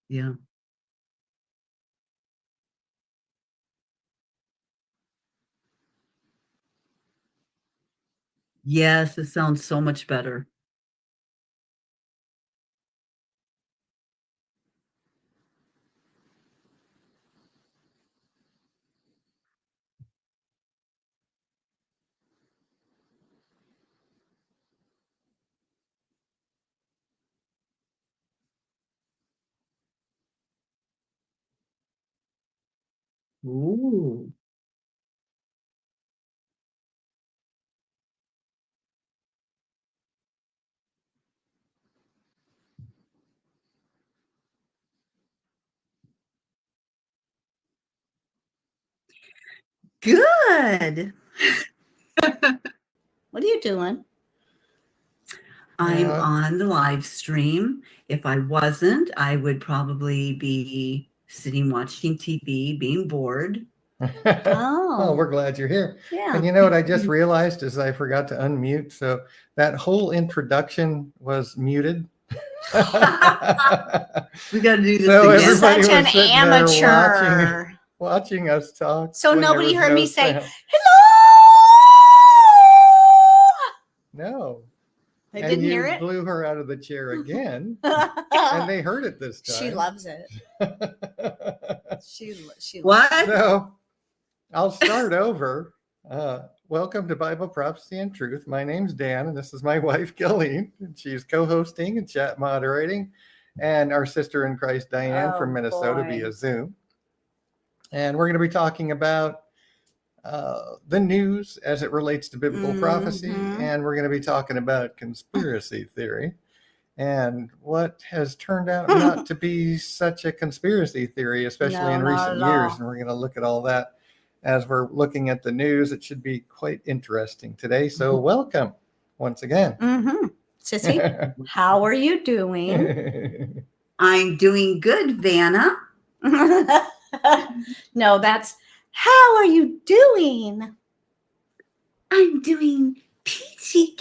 Yeah. Yes, it sounds so much better. Ooh. Good. What are you doing? I'm on the live stream. If I wasn't, I would probably be sitting watching TV, being bored. Well, we're glad you're here. Yeah. And you know what I just realized is I forgot to unmute. So that whole introduction was muted. We got to do this So again. everybody Such an was sitting there amateur. watching us talk. So when there nobody was heard no me say, sound. hello. No. They And didn't you hear it? blew her out of the chair again. And they heard it this time. She loves it. She What? So I'll start over. Welcome to Bible Prophecy and Truth. My name's Dan, and this is my wife, Gilleen. And she's co-hosting and chat moderating. And our sister in Christ, Diane, from Minnesota via Zoom. And we're going to be talking about the news as it relates to biblical prophecy. And we're going to be talking about conspiracy theory. And what has turned out not to be such a conspiracy theory, especially in recent years. And we're going to look at all that as we're looking at the news. It should be quite interesting today. So welcome once again. Sissy, how are you doing? I'm doing good, Vanna. No, that's how are you doing? I'm doing peachy.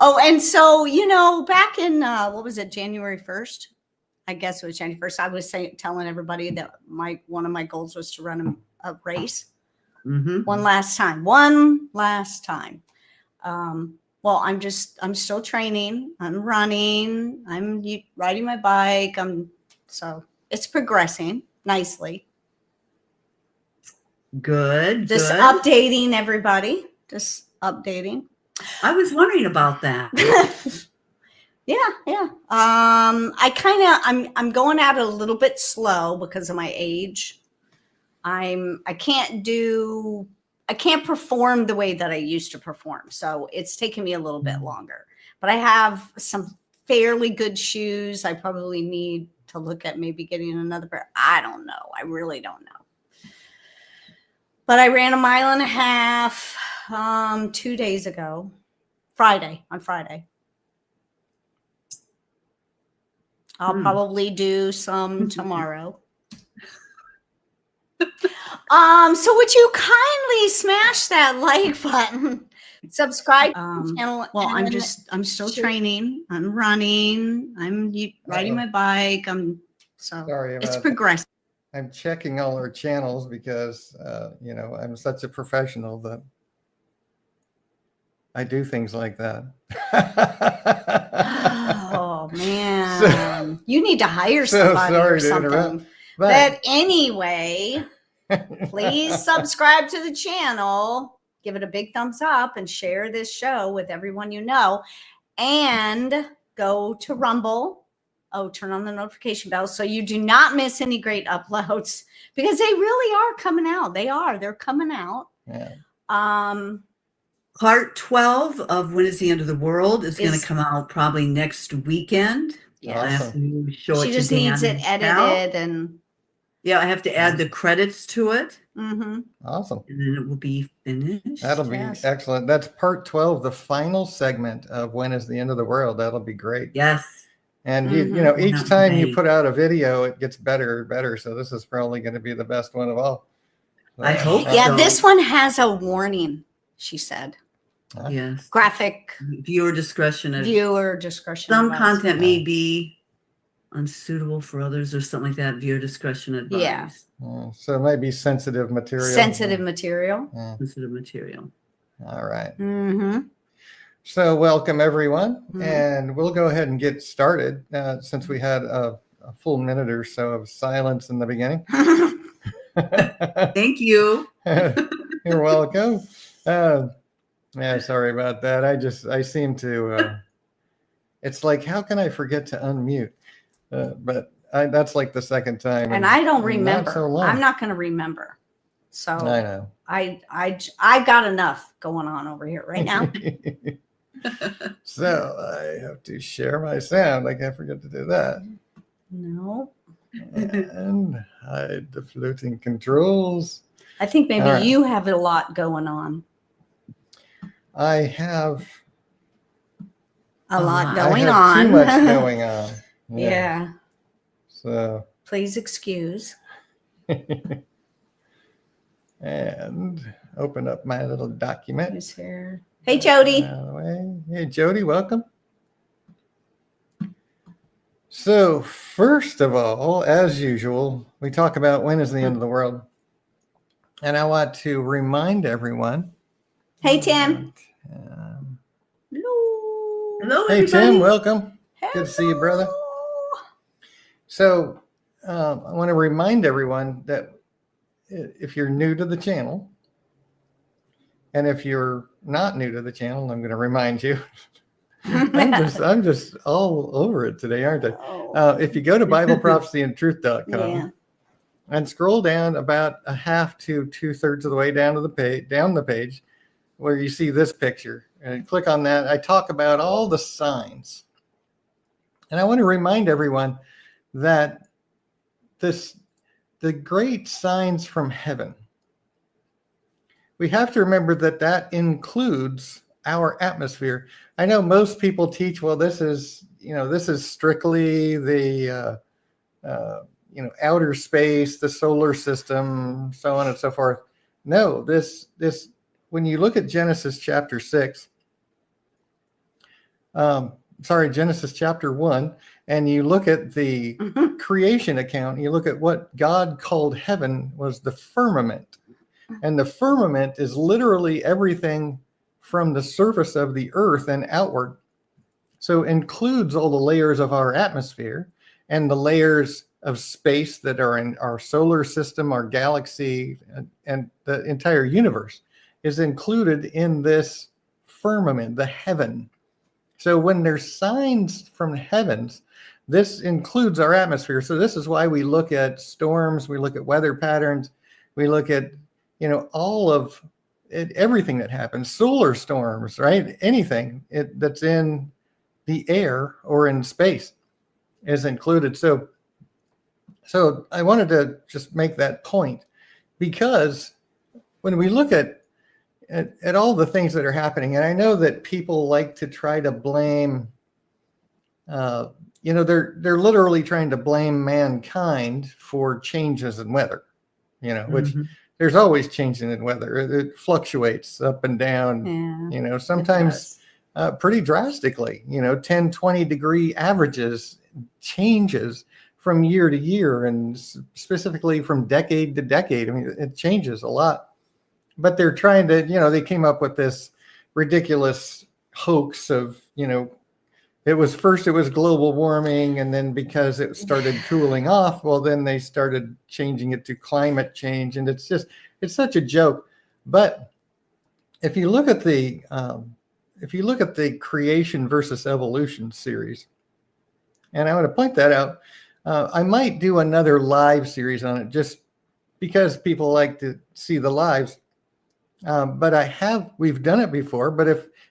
Oh, and so, you know, back in, what was it, January 1st? I guess it was January 1st. I was telling everybody that one of my goals was to run a race. One last time. Well, I'm still training. I'm running. I'm riding my bike. So it's progressing nicely. Good. Just updating everybody. Just updating. I was wondering about that. Yeah. I'm going at it a little bit slow because of my age. I can't perform the way that I used to perform. So it's taken me a little bit longer, but I have some fairly good shoes. I probably need to look at maybe getting another pair. I don't know. I really don't know. But I ran 1.5 miles 2 days ago, on Friday. I'll probably do some tomorrow. So would you kindly smash that like button, subscribe to the channel? Well, I'm still training. I'm running. I'm riding my bike. Sorry about it's progressing. I'm checking all our channels because, I'm such a professional that I do things like that. Oh, man. You need to hire somebody or something. But anyway, please subscribe to the channel. Give it a big thumbs up and share this show with everyone you know. And go to Rumble. Oh, turn on the notification bell so you do not miss any great uploads because they really are coming out. They're coming out. Yeah. Part 12 of When is the End of the World is going to come out probably next weekend. Yeah. Awesome. She just needs it edited and yeah, I have to add the credits to it. Awesome. And then it will be finished. That'll be excellent. That's part 12, the final segment of When is the End of the World. That'll be great. Yes. And each time you put out a video, it gets better and better. So this is probably going to be the best one of all. I hope so. This one has a warning, she said. Yes. Graphic. Viewer discretion. Some content may be unsuitable for others or something like that. Viewer discretion advised. Yeah. So it might be sensitive material. Sensitive material. Yeah. Sensitive material. All right. Mm-hmm. So welcome, everyone. Mm-hmm. And we'll go ahead and get started since we had a full minute or so of silence in the beginning. Thank you. You're welcome. Yeah, sorry about that. I seem to, it's like, how can I forget to unmute? But that's like the second time. And I don't remember. Not so long. I'm not going to remember. So I know. I got enough going on over here right now. So I have to share my sound. I can't forget to do that. No. And hide the floating controls. I think maybe right. you have a lot going on. I have A lot I going have on. too much going on. Yeah. So Please excuse. and open up my little document. Who's here? Hey, Jody. Out of the way. Hey, Jody, welcome. So first of all, as usual, we talk about when is the end of the world. And I want to remind everyone. Hey, Tim. Hello, Hey, everybody. Tim, welcome. Hello. Good to see you, brother. So I want to remind everyone that if you're new to the channel, and if you're not new to the channel, I'm going to remind you. I'm just all over it today, aren't I? Oh. If you go to BibleProphecyandTruth.com Yeah. and scroll down about a half to 2/3 of the way down the page, where you see this picture, and click on that. I talk about all the signs, and I want to remind everyone that the great signs from heaven. We have to remember that includes our atmosphere. I know most people teach, well, this is strictly the outer space, the solar system, so on and so forth. No, this when you look at Genesis chapter 6, Genesis chapter 1, and you look at the creation account, you look at what God called heaven was the firmament. And the firmament is literally everything from the surface of the earth and outward. So it includes all the layers of our atmosphere and the layers of space that are in our solar system, our galaxy, and the entire universe is included in this firmament, the heaven. So when there's signs from heavens, this includes our atmosphere. So this is why we look at storms, we look at weather patterns, we look at all of everything that happens, solar storms, right? Anything that's in the air or in space is included. So I wanted to just make that point, because when we look at all the things that are happening, and I know that people like to try to blame, they're literally trying to blame mankind for changes in weather, which there's always changes in weather. It fluctuates up and down, sometimes pretty drastically, 10, 20 degree averages changes from year to year, and specifically from decade to decade. I mean, it changes a lot. But they're trying to, they came up with this ridiculous hoax of, it was global warming, and then because it started cooling off, well, then they started changing it to climate change, and it's such a joke. But if you look at the creation versus evolution series, and I want to point that out, I might do another live series on it just because people like to see the lives. But we've done it before. But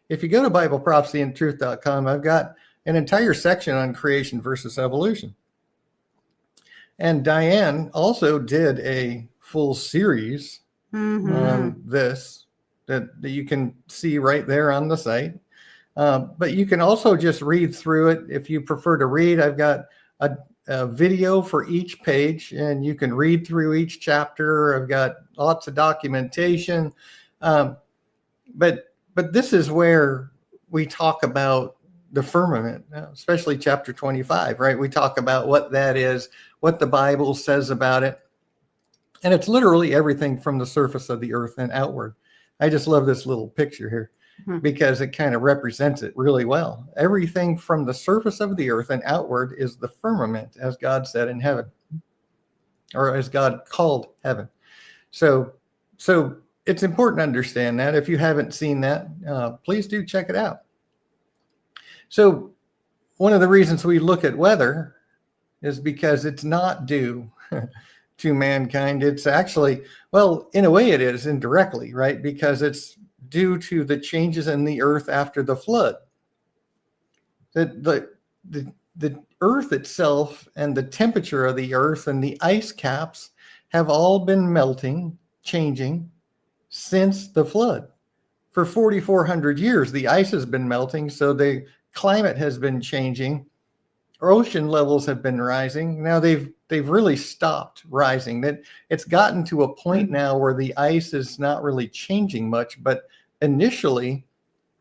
if you go to BibleProphecyandTruth.com, I've got an entire section on creation versus evolution. And Diane also did a full series on this that you can see right there on the site. But you can also just read through it if you prefer to read. I've got a video for each page, and you can read through each chapter. I've got lots of documentation. But this is where we talk about the firmament, especially chapter 25, right? We talk about what that is, what the Bible says about it. And it's literally everything from the surface of the earth and outward. I just love this little picture here because it kind of represents it really well. Everything from the surface of the earth and outward is the firmament, as God said in heaven, or as God called heaven. So it's important to understand that. If you haven't seen that, please do check it out. So one of the reasons we look at weather is because it's not due to mankind. It's actually, well, in a way it is indirectly, right? Because it's due to the changes in the earth after the flood. The earth itself and the temperature of the earth and the ice caps have all been melting, changing since the flood. For 4,400 years, the ice has been melting, so the climate has been changing. Ocean levels have been rising. Now they've really stopped rising. That it's gotten to a point now where the ice is not really changing much. But initially,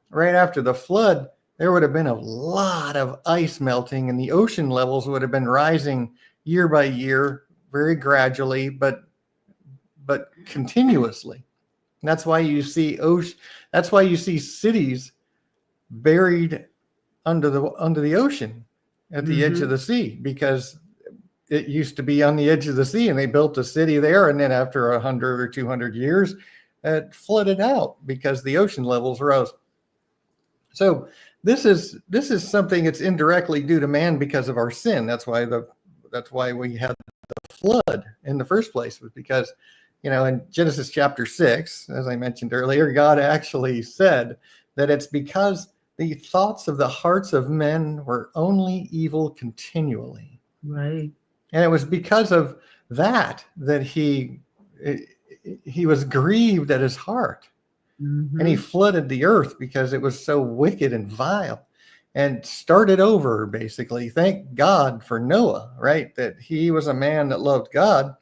right after the flood, there would have been a lot of ice melting, and the ocean levels would have been rising year by year, very gradually, but continuously. And that's why you see That's why you see cities buried under the ocean at the edge of the sea, because it used to be on the edge of the sea and they built a city there. And then after 100 or 200 years, it flooded out because the ocean levels rose. So this is something that's indirectly due to man because of our sin. That's why we had the flood in the first place, was because, in Genesis chapter 6, as I mentioned earlier, God actually said that it's because the thoughts of the hearts of men were only evil continually. Right. And it was because of that he was grieved at his heart. And he flooded the earth because it was so wicked and vile, and started over, basically. Thank God for Noah, right? That he was a man that loved God.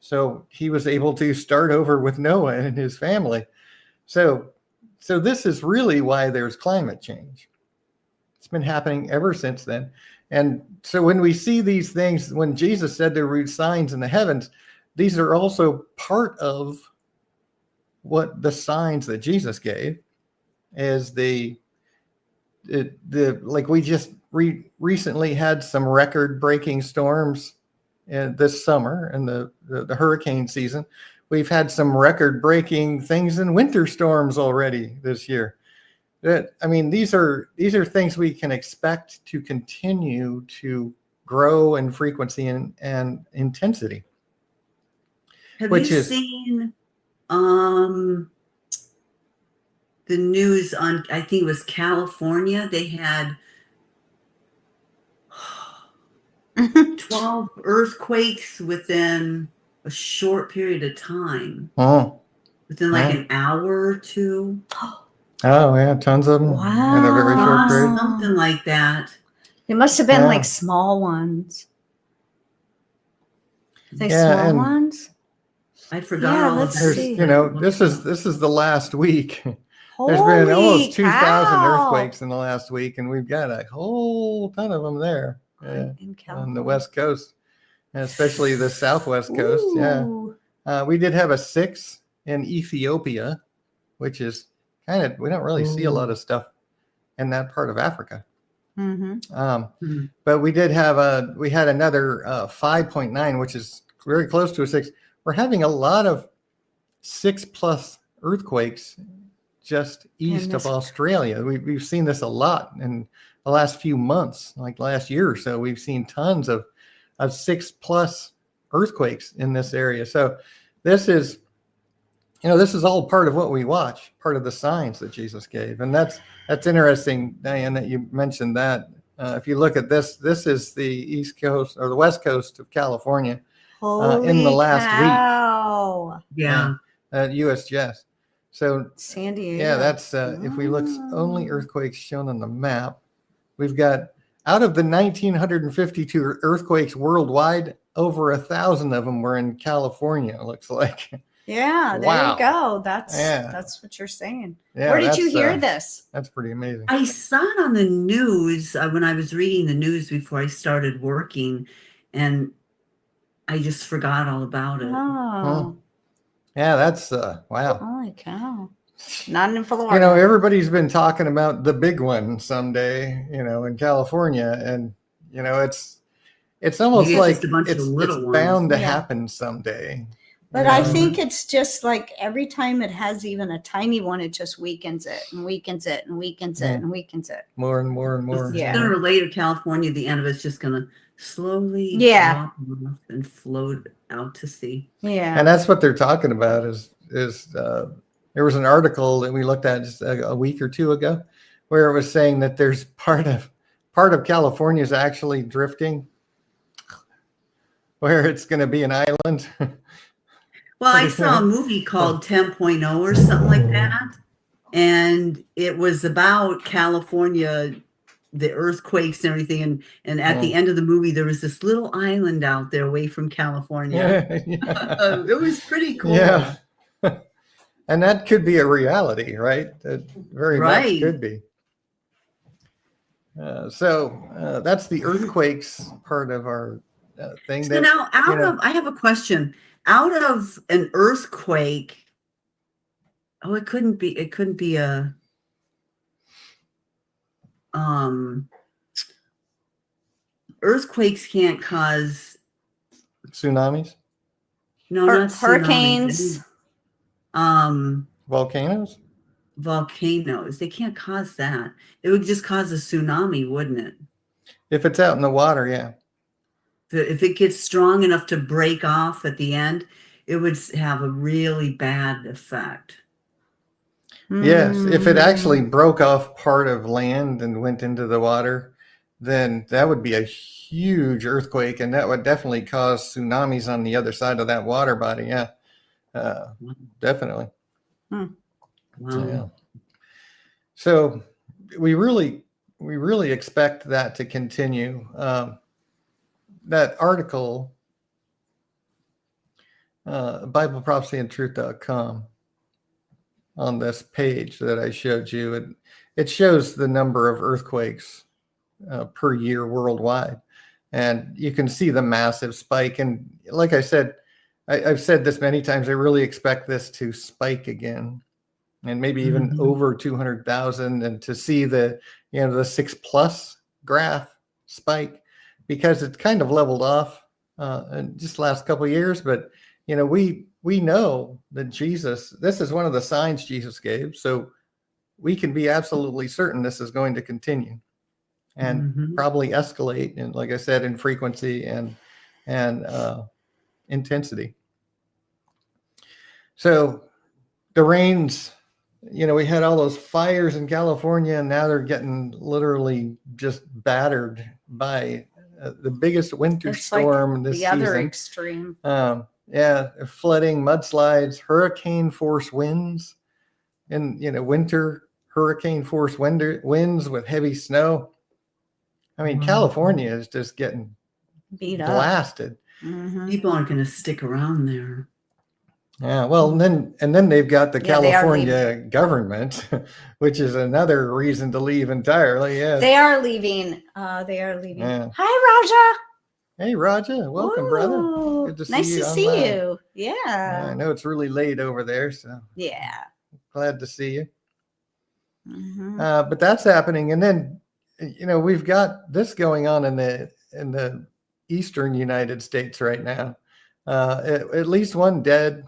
So he was able to start over with Noah and his family. So this is really why there's climate change. It's been happening ever since then. And so when we see these things, when Jesus said there were signs in the heavens, these are also part of what the signs that Jesus gave is like we just recently had some record-breaking storms this summer in the hurricane season. We've had some record-breaking things in winter storms already this year. These are things we can expect to continue to grow in frequency and intensity. Have you seen the news on, I think it was California? They had 12 earthquakes within a short period of time. Within like an hour or two. Oh, yeah, tons of them in a very short period. Something like that. It must have been like small ones. Small ones? I forgot all let's about see. This is the last week. There's been almost 2,000 earthquakes in the last week, and we've got a whole ton of them there on the West Coast, and especially the Southwest Coast. Yeah, we did have a 6 in Ethiopia, which is we don't really see a lot of stuff in that part of Africa. But we did have we had another 5.9, which is very close to a 6. We're having a lot of 6+ earthquakes just east of Australia. We've seen this a lot in the last few months, like last year or so. We've seen tons of 6+ earthquakes in this area. So this is all part of what we watch, part of the signs that Jesus gave. And that's interesting, Diane, that you mentioned that. If you look at this is the East Coast or the West Coast of California in the last week. Yeah. At USGS. So San Diego. Yeah, that's if we look only earthquakes shown on the map, we've got out of the 1,952 earthquakes worldwide, over 1,000 of them were in California, it looks like. Yeah, there Wow. you go. That's what you're saying. Yeah, Where did you hear this? That's pretty amazing. I saw it on the news when I was reading the news before I started working, and I just forgot all about it. Oh, yeah, that's wow. Holy cow! Not in Florida. You know, everybody's been talking about the big one someday, you know, in California, and you know, it's almost Maybe it's like just a bunch of it's little ones. bound to Yeah. happen someday. But you I know? think it's just like every time it has even a tiny one, it just weakens it and weakens it and weakens it and weakens it. More and more and more. Yeah. Sooner or later, California, the end of it's just going to slowly drop off and float out to sea. Yeah. And that's what they're talking about is there was an article that we looked at just a week or two ago where it was saying that there's part of California is actually drifting, where it's going to be an island. Well, I saw a movie called 10.0 or something like that, and it was about California, the earthquakes and everything, and at the end of the movie, there was this little island out there away from California. It was pretty cool. Yeah. And that could be a reality, right? That very much could be. So that's the earthquakes part of our thing. So now, I have a question. Out of an earthquake, it couldn't be a earthquakes can't cause tsunamis. No, not hurricanes. Volcanoes. Volcanoes. They can't cause that. It would just cause a tsunami, wouldn't it? If it's out in the water, yeah. If it gets strong enough to break off at the end, it would have a really bad effect. Yes, if it actually broke off part of land and went into the water, then that would be a huge earthquake, and that would definitely cause tsunamis on the other side of that water body. Yeah, definitely. Wow. Yeah. So we really expect that to continue. That article, BibleProphecyandTruth.com, on this page that I showed you, it shows the number of earthquakes per year worldwide, and you can see the massive spike. And like I said, I've said this many times, I really expect this to spike again, and maybe even over 200,000, and to see the 6+ graph spike, because it's kind of leveled off in just the last couple of years. But we know that this is one of the signs Jesus gave, so we can be absolutely certain this is going to continue and probably escalate, and like I said, in frequency and intensity. So the rains, we had all those fires in California, and now they're getting literally just battered by the biggest winter storm this season. The other extreme. Flooding, mudslides, hurricane force winds, and winter hurricane force winds with heavy snow. I mean, California is just getting blasted. People aren't going to stick around there. Yeah, well, and then they've got the California government, which is another reason to leave entirely. Yeah, they are leaving. Yeah. Hi, Raja. Hey, Raja. Welcome, brother. Good to see you. Nice to see you. Yeah. I know it's really late over there, so yeah, glad to see you. But that's happening, and then we've got this going on in the eastern United States right now. At least one dead.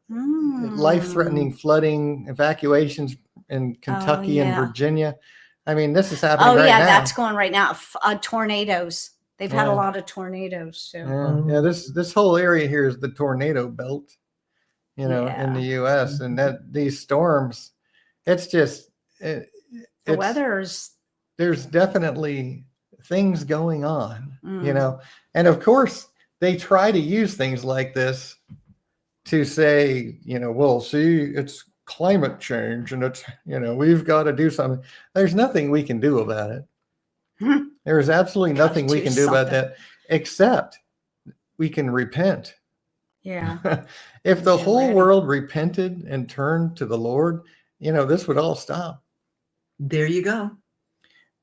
Life-threatening flooding, evacuations in Kentucky and Virginia. I mean, this is happening right now. That's going right now. Tornadoes. They've had a lot of tornadoes. So. Yeah, this whole area here is the tornado belt, in the U.S. And that these storms, it's just the weather's. There's definitely things going on, and of course they try to use things like this to say, well, see, it's climate change, and it's, we've got to do something. There's nothing we can do about it. There's absolutely nothing we can do about that, except we can repent Yeah. If the Get whole ready. world repented and turned to the Lord, this would all stop. There you go.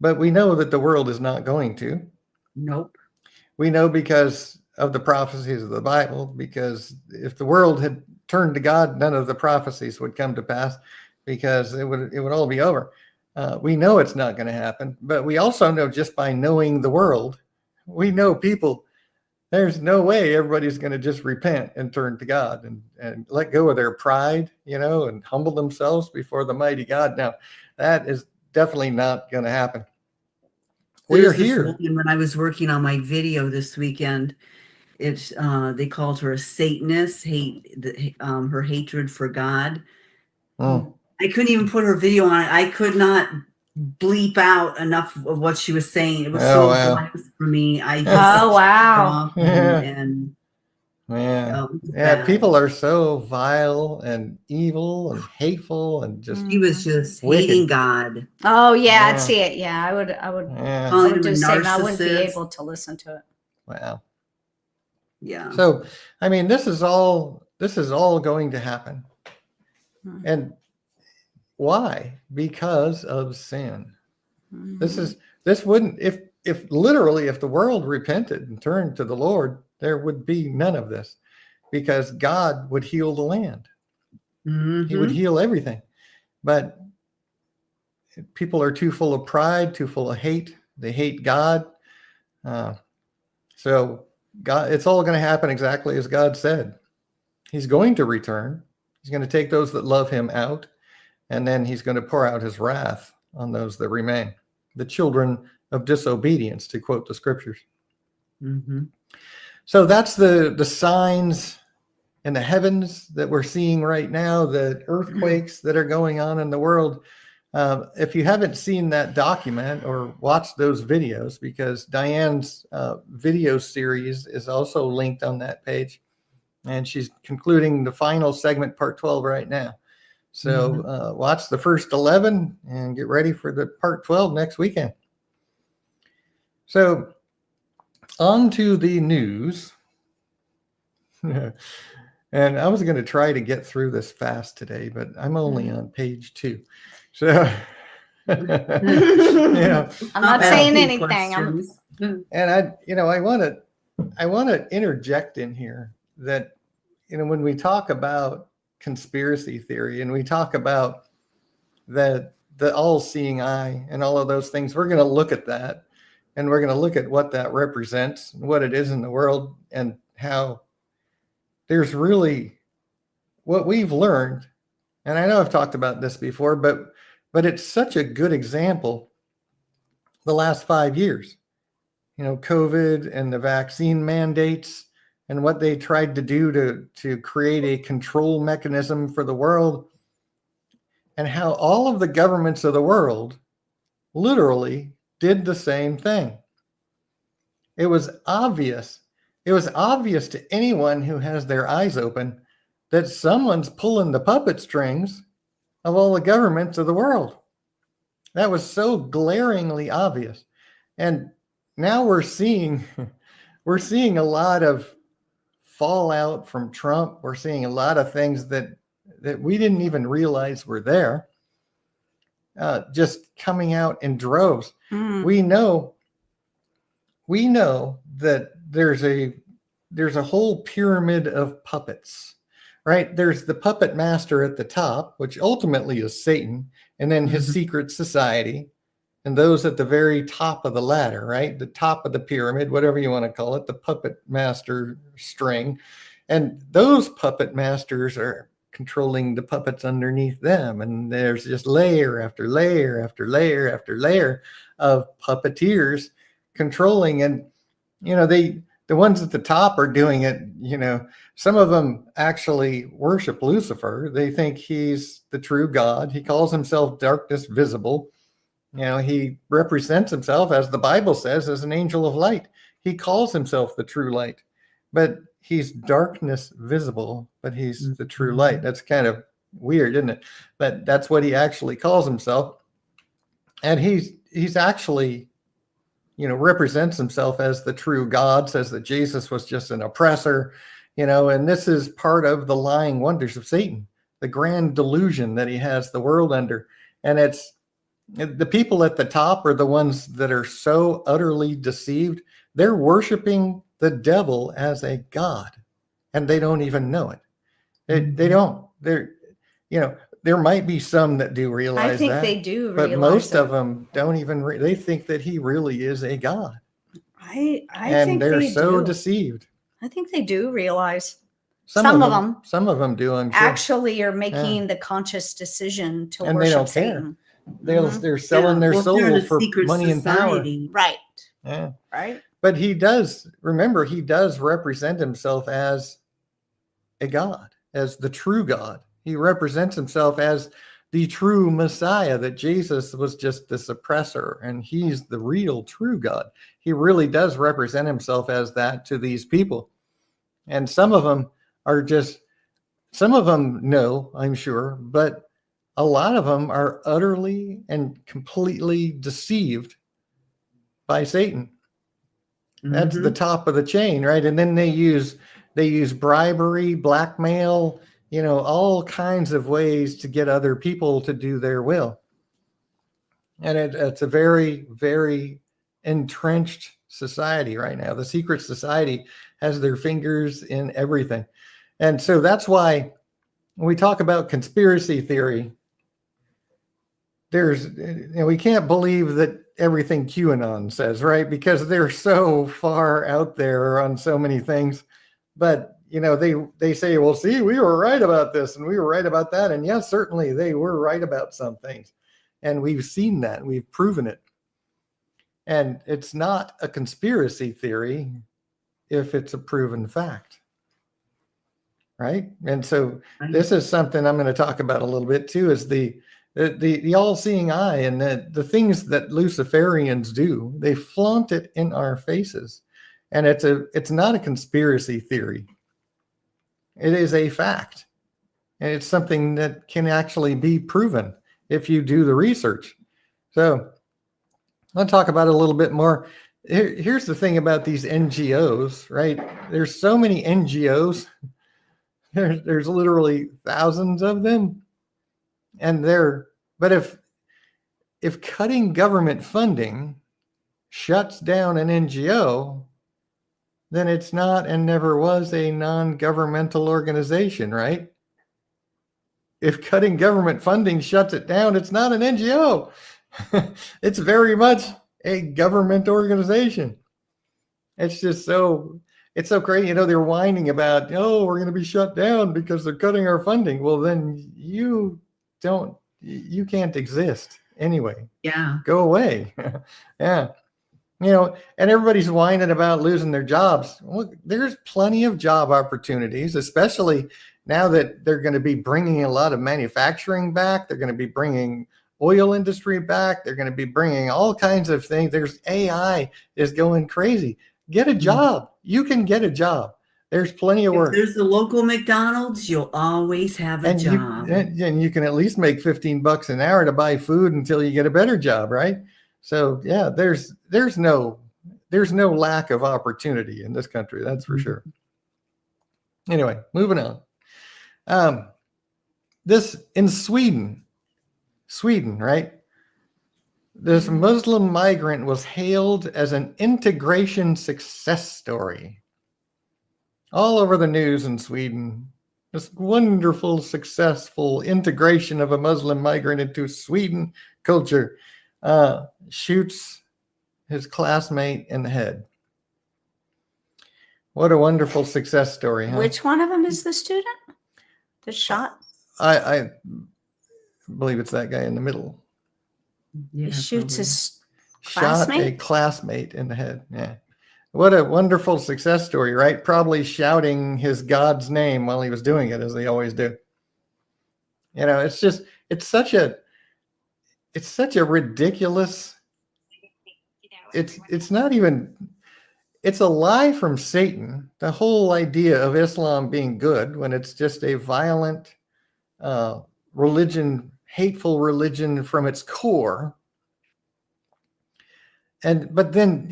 But we know that the world is not going to. Nope. We know because of the prophecies of the Bible, because if the world had turned to God, none of the prophecies would come to pass, because it would all be over. We know it's not going to happen, but we also know, just by knowing the world, we know people, there's no way everybody's going to just repent and turn to God and let go of their pride, and humble themselves before the mighty God. Now, that is definitely not going to happen. We are here. When I was working on my video this weekend, they called her a Satanist, her hatred for God. Mm. I couldn't even put her video on it. I could not bleep out enough of what she was saying. It was blank for me. I just wow. and yeah, people are so vile and evil and hateful and just he was just wicked. hating God. Oh yeah, I'd see it. Yeah, I would do the same. I wouldn't be able to listen to it. Wow. Yeah. So this is all going to happen. Mm-hmm. And why? Because of sin. Mm-hmm. This wouldn't, if literally, if the world repented and turned to the Lord, there would be none of this, because God would heal the land. Mm-hmm. He would heal everything. But people are too full of pride, too full of hate. They hate God. So God, it's all going to happen exactly as God said. He's going to return. He's going to take those that love him out, and then he's going to pour out his wrath on those that remain, the children of disobedience, to quote the scriptures. Mm-hmm. So that's the signs in the heavens that we're seeing right now, the earthquakes that are going on in the world. If you haven't seen that document or watched those videos, because Diane's video series is also linked on that page, and she's concluding the final segment, part 12, right now. So watch the first 11 and get ready for the part 12 next weekend. So on to the news. And I was going to try to get through this fast today, but I'm only on page 2. So yeah, I'm not saying anything. And I want to interject in here that, when we talk about conspiracy theory and we talk about the all-seeing eye and all of those things, we're going to look at that, and we're going to look at what that represents, what it is in the world, and how there's really what we've learned. And I know I've talked about this before, but it's such a good example. The last 5 years, COVID and the vaccine mandates and what they tried to do to create a control mechanism for the world, and how all of the governments of the world literally did the same thing. It was obvious. It was obvious to anyone who has their eyes open that someone's pulling the puppet strings of all the governments of the world. That was so glaringly obvious. And now we're seeing a lot of fallout from Trump. We're seeing a lot of things that we didn't even realize were there, just coming out in droves. We know that there's a whole pyramid of puppets, right? There's the puppet master at the top, which ultimately is Satan, and then his secret society, and those at the very top of the ladder, right? The top of the pyramid, whatever you want to call it, the puppet master string. And those puppet masters are controlling the puppets underneath them. And there's just layer after layer after layer after layer of puppeteers controlling. And, the ones at the top are doing it, some of them actually worship Lucifer. They think he's the true God. He calls himself darkness visible. He represents himself, as the Bible says, as an angel of light. He calls himself the true light, but he's darkness visible, but he's the true light. That's kind of weird, isn't it? But that's what he actually calls himself. And he's actually, represents himself as the true God, says that Jesus was just an oppressor, And this is part of the lying wonders of Satan, the grand delusion that he has the world under. And it's the people at the top are the ones that are so utterly deceived. They're worshiping the devil as a god, and they don't even know it. They don't. There might be some that do realize I think that, they do but realize most it. of them don't even. They think that he really is a god, I and think they're they so do. deceived. I think they do realize. Some of them do. I'm sure. Actually are making the conscious decision to And worship they don't Satan. care. They're selling their Well, they're soul in a for secret money and power. society. Right. Yeah. Right. But he does represent himself as a god, as the true God. He represents himself as the true Messiah, that Jesus was just this oppressor and he's the real true God. He really does represent himself as that to these people. And some of them know, I'm sure, but a lot of them are utterly and completely deceived by Satan. That's the top of the chain, right? And then they use bribery, blackmail, all kinds of ways to get other people to do their will. And it's a very, very entrenched society right now. The secret society has their fingers in everything. And so that's why when we talk about conspiracy theory, we can't believe that everything QAnon says, right? Because they're so far out there on so many things. But, they say, well, see, we were right about this and we were right about that. And yes, certainly they were right about some things. And we've seen that. We've proven it. And it's not a conspiracy theory if it's a proven fact. Right? And so this is something I'm going to talk about a little bit too, is the all-seeing eye and the things that Luciferians do. They flaunt it in our faces. And it's not a conspiracy theory. It is a fact. And it's something that can actually be proven if you do the research. So I'll talk about it a little bit more. Here's the thing about these NGOs, right? There's so many NGOs. There's literally thousands of them. But if cutting government funding shuts down an NGO, then it's not and never was a non-governmental organization, right? If cutting government funding shuts it down, it's not an NGO. It's very much a government organization. It's just it's so crazy. They're whining about, we're going to be shut down because they're cutting our funding. Well, then you can't exist anyway. Yeah. Go away. Yeah. And everybody's whining about losing their jobs. Well, there's plenty of job opportunities, especially now that they're going to be bringing a lot of manufacturing back. They're going to be bringing oil industry back. They're going to be bringing all kinds of things. There's AI is going crazy. Get a job. You can get a job. There's plenty of work. If there's the local McDonald's, you'll always have a job. And you can at least make $15 an hour to buy food until you get a better job, right? So yeah, there's no lack of opportunity in this country. That's for sure. Anyway, moving on. This in Sweden, right? This Muslim migrant was hailed as an integration success story. All over the news in Sweden, this wonderful, successful integration of a Muslim migrant into Sweden culture, shoots his classmate in the head. What a wonderful success story, huh? Which one of them is the student that shot? I believe it's that guy in the middle. Yeah, he shoots his classmate? Shot a classmate in the head. Yeah. What a wonderful success story, right? Probably shouting his God's name while he was doing it, as they always do. It's such a ridiculous, it's not even, it's a lie from Satan. The whole idea of Islam being good when it's just a violent religion, hateful religion from its core. But then,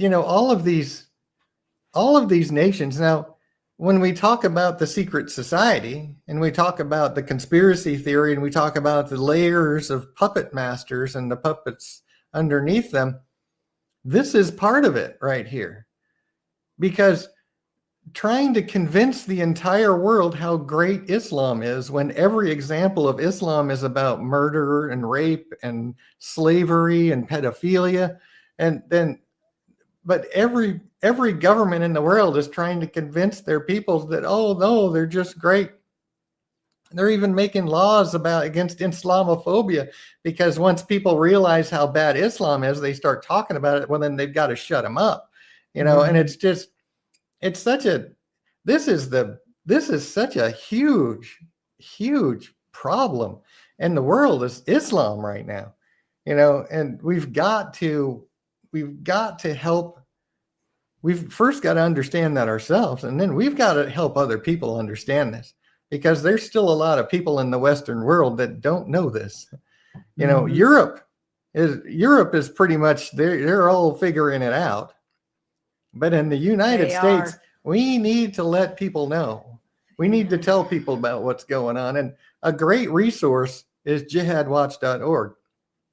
all of these nations now, when we talk about the secret society and we talk about the conspiracy theory and we talk about the layers of puppet masters and the puppets underneath them, this is part of it right here. Because trying to convince the entire world how great Islam is when every example of Islam is about murder and rape and slavery and pedophilia, but every government in the world is trying to convince their people that, oh no, they're just great. They're even making laws against Islamophobia, because once people realize how bad Islam is, they start talking about it. Well, then they've got to shut them up, and it's just, it's such a, this is such a huge problem in the world is Islam right now, and we've got to help. We've first got to understand that ourselves, and then we've got to help other people understand this, because there's still a lot of people in the Western world that don't know this. Europe is pretty much, they're all figuring it out. But in the United States, we need to let people know. We need to tell people about what's going on. And a great resource is jihadwatch.org.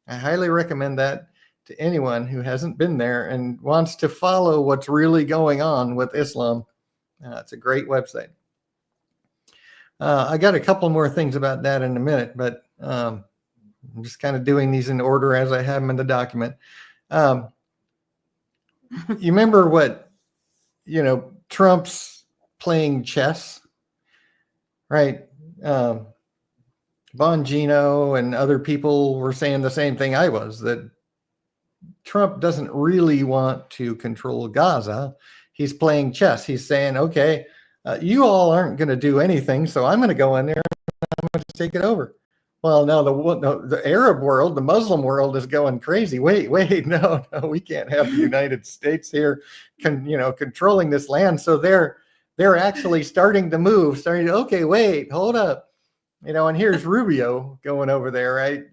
I highly recommend that to anyone who hasn't been there and wants to follow what's really going on with Islam. It's a great website. I got a couple more things about that in a minute, but I'm just kind of doing these in order as I have them in the document. You remember what, Trump's playing chess, right? Bongino and other people were saying the same thing I was, that Trump doesn't really want to control Gaza. He's playing chess. He's saying, okay, you all aren't going to do anything, so I'm going to go in there and I'm going to take it over. Well, now the Arab world, the Muslim world is going crazy. Wait, no, we can't have the United States here, controlling this land. So they're actually starting to move, okay, wait, hold up. And here's Rubio going over there, right?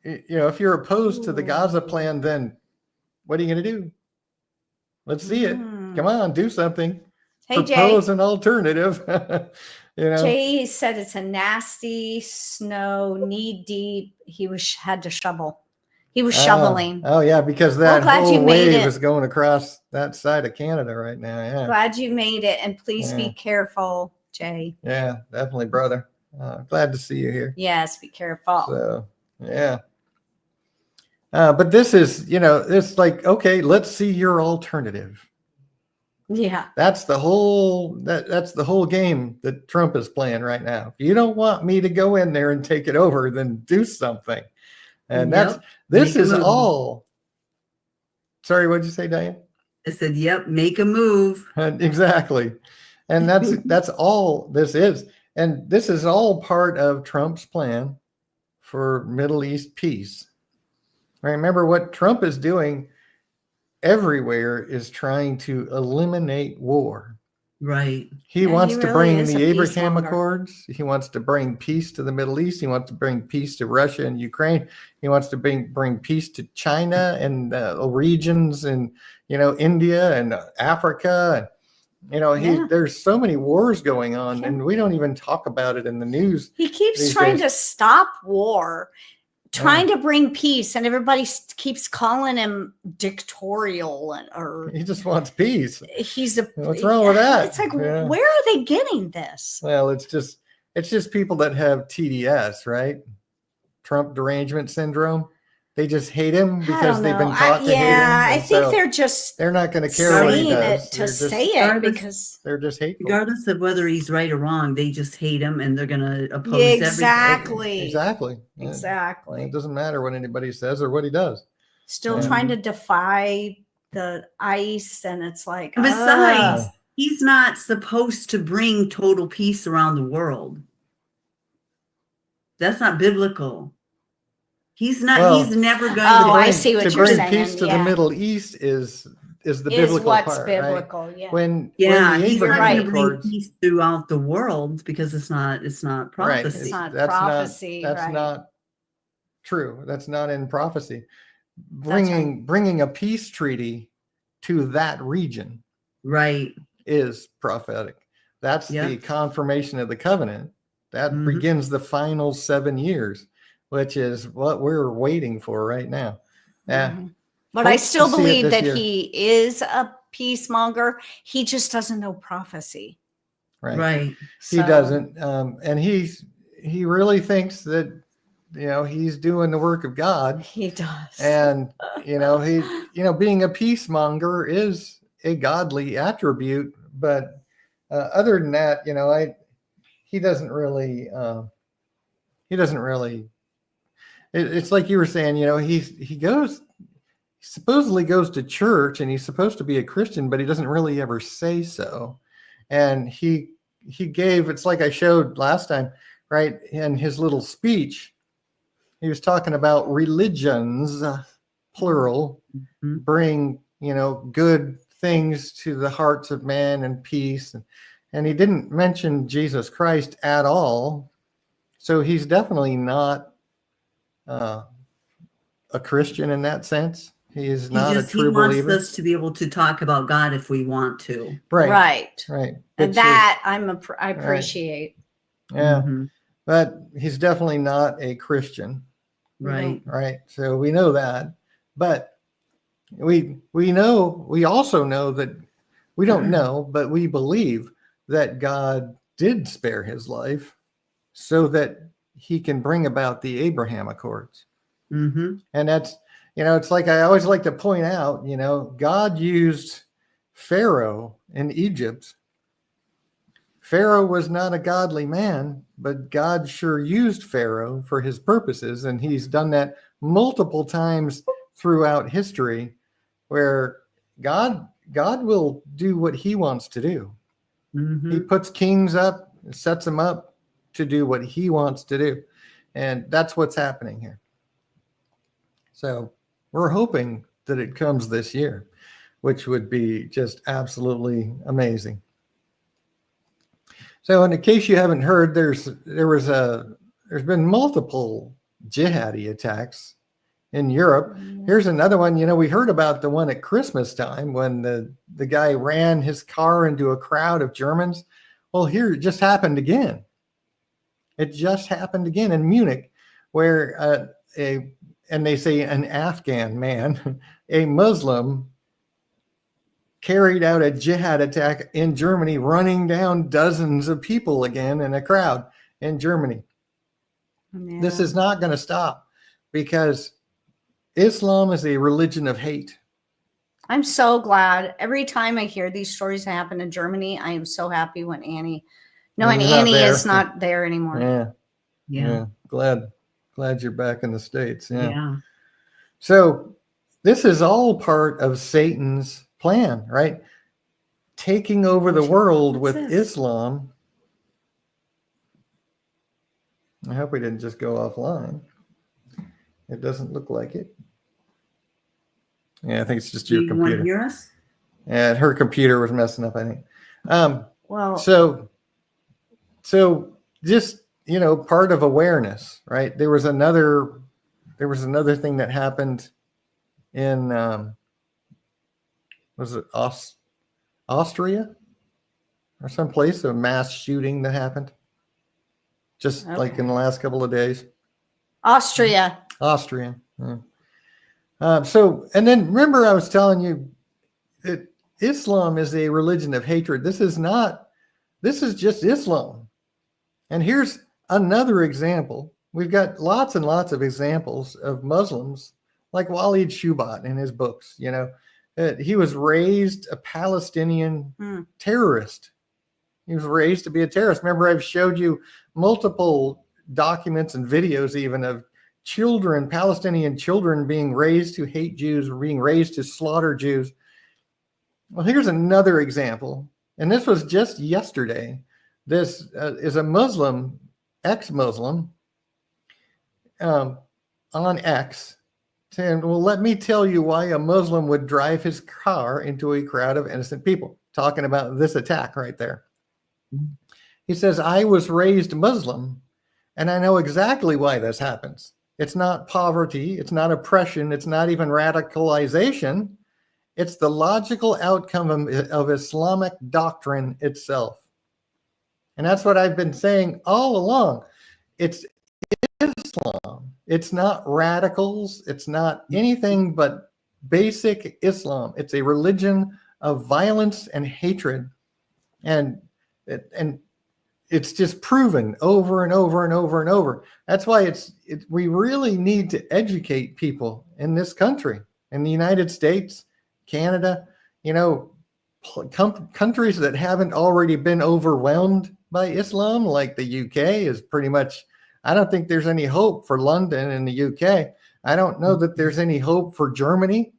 If you're opposed to the Gaza plan, then what are you going to do? Let's see it. Come on, do something. Hey, Propose Jay. an alternative. Jay said it's a nasty snow, knee deep. He had to shovel. He was shoveling. Oh yeah, because that whole wave is going across that side of Canada right now. Yeah. Glad you made it, and please be careful, Jay. Yeah, definitely, brother. Glad to see you here. Yes, be careful. So yeah. But this is, it's like, okay, let's see your alternative. Yeah. That's the whole game that Trump is playing right now. If you don't want me to go in there and take it over, then do something. And this is all. Sorry, what'd you say, Diane? I said, yep, make a move. Exactly. And that's all this is. And this is all part of Trump's plan for Middle East peace. Remember, what Trump is doing everywhere is trying to eliminate war. Right. He wants to bring the Abraham Accords. He wants to bring peace to the Middle East. He wants to bring peace to Russia and Ukraine. He wants to bring peace to China and regions in, India and Africa. There's so many wars going on, and we don't even talk about it in the news. He keeps trying to stop war, trying to bring peace, and everybody keeps calling him dictatorial, or he just wants peace. What's wrong with that? It's like, where are they getting this? Well, it's just people that have TDS, right? Trump derangement syndrome. They just hate him because they've been taught to hate him. Yeah, I think they're not going to care what he does. Say it because they're just hateful. Regardless of whether he's right or wrong, they just hate him and they're going to oppose everything. Exactly. It doesn't matter what anybody says or what he does. Still trying to defy the ICE, and it's like, besides, he's not supposed to bring total peace around the world. That's not biblical. He's not. Well, he's never going I see what you're saying. To bring peace to the Middle East is the biblical what's part, biblical, right? yeah. When he's not going to bring peace throughout the world, because it's not prophecy. Right. It's not prophecy. That's not true. That's not in prophecy. Bringing a peace treaty to that region, right, is prophetic. That's the confirmation of the covenant. That begins the final 7 years, which is what we're waiting for right now. But I still believe that he is a peacemonger. He just doesn't know prophecy. Right. He doesn't. And he really thinks that, he's doing the work of God. He does. And, being a peacemonger is a godly attribute. But other than that, he doesn't really, it's like you were saying, he supposedly goes to church and he's supposed to be a Christian, but he doesn't really ever say so. And he gave, it's like I showed last time, right? In his little speech, he was talking about religions, plural, bring, good things to the hearts of men and peace. And he didn't mention Jesus Christ at all. So he's definitely not a Christian in that sense. He is not a true believer. He wants us to be able to talk about God if we want to. Right. And that I appreciate. Right. Yeah. But he's definitely not a Christian. Right. So we know that. But we also know that we don't know, but we believe that God did spare his life so that he can bring about the Abraham Accords. And that's, it's like I always like to point out, God used Pharaoh in Egypt. Pharaoh was not a godly man, but God sure used Pharaoh for his purposes. And he's done that multiple times throughout history, where God will do what he wants to do. He puts kings up, sets them up to do what he wants to do. And that's what's happening here. So we're hoping that it comes this year, which would be just absolutely amazing. So in case you haven't heard, there's been multiple jihadi attacks in Europe. Here's another one. We heard about the one at Christmas time when the guy ran his car into a crowd of Germans. Well, here it just happened again. It just happened again in Munich, where and they say an Afghan man, a Muslim, carried out a jihad attack in Germany, running down dozens of people again in a crowd in Germany. Yeah. This is not going to stop because Islam is a religion of hate. I'm so glad. Every time I hear these stories happen in Germany, I am so happy when Annie is not there anymore. Yeah. Glad you're back in the States. Yeah. So this is all part of Satan's plan, right? Taking over the world with Islam. I hope we didn't just go offline. It doesn't look like it. Yeah, I think it's just your computer. Want to hear us? And her computer was messing up, I think. Well, so just, part of awareness, right? There was another thing that happened in, was it Austria or someplace, a mass shooting that happened just like in the last couple of days. Austria. Yeah. And then remember I was telling you that Islam is a religion of hatred. This is just Islam. And here's another example. We've got lots and lots of examples of Muslims, like Walid Shubat in his books. He was raised a Palestinian terrorist. He was raised to be a terrorist. Remember, I've showed you multiple documents and videos even of children, Palestinian children, being raised to hate Jews, or being raised to slaughter Jews. Well, here's another example. And this was just yesterday. This is a Muslim, ex-Muslim, on X, saying, well, let me tell you why a Muslim would drive his car into a crowd of innocent people. Talking about this attack right there. He says, I was raised Muslim, and I know exactly why this happens. It's not poverty. It's not oppression. It's not even radicalization. It's the logical outcome of Islamic doctrine itself. And that's what I've been saying all along. It's Islam. It's not radicals. It's not anything but basic Islam. It's a religion of violence and hatred. And it's just proven over and over and over and over. That's why we really need to educate people in this country, in the United States, Canada, countries that haven't already been overwhelmed by Islam, like the UK is pretty much, I don't think there's any hope for London and the UK. I don't know that there's any hope for Germany.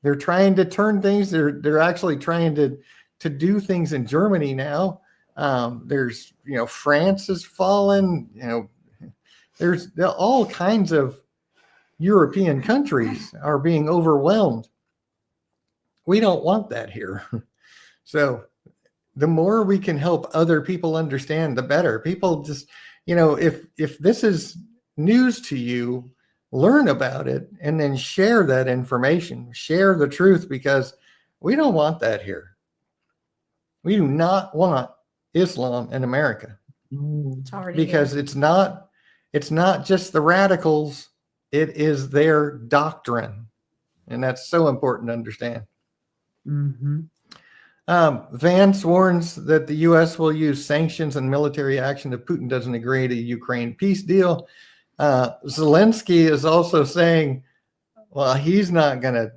They're trying to turn things, they're actually trying to do things in Germany now. There's, France has fallen, there's all kinds of European countries are being overwhelmed. We don't want that here. So the more we can help other people understand, the better. People just, if this is news to you, learn about it and then share that information, share the truth, because we don't want that here. We do not want Islam in America. It's already because here. it's not just the radicals, it is their doctrine. And that's so important to understand. Mm-hmm. Vance warns that the U.S. will use sanctions and military action if Putin doesn't agree to a Ukraine peace deal. Zelensky is also saying, well, he's not going to,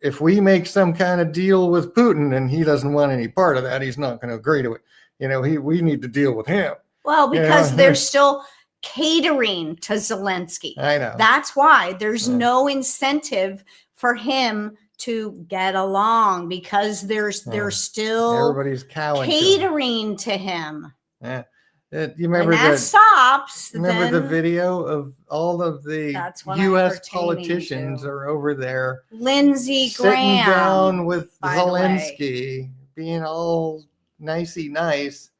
if we make some kind of deal with Putin and he doesn't want any part of that, he's not going to agree to it. We need to deal with him. Well, because they're still catering to Zelensky. I know. That's why there's no incentive for him to get along, because they're still everybody's cowing catering to him. Yeah. You remember when that stops? Remember the video of all of the U.S. politicians are over there. Lindsey Graham sitting down with Zelensky, being all nicey nice.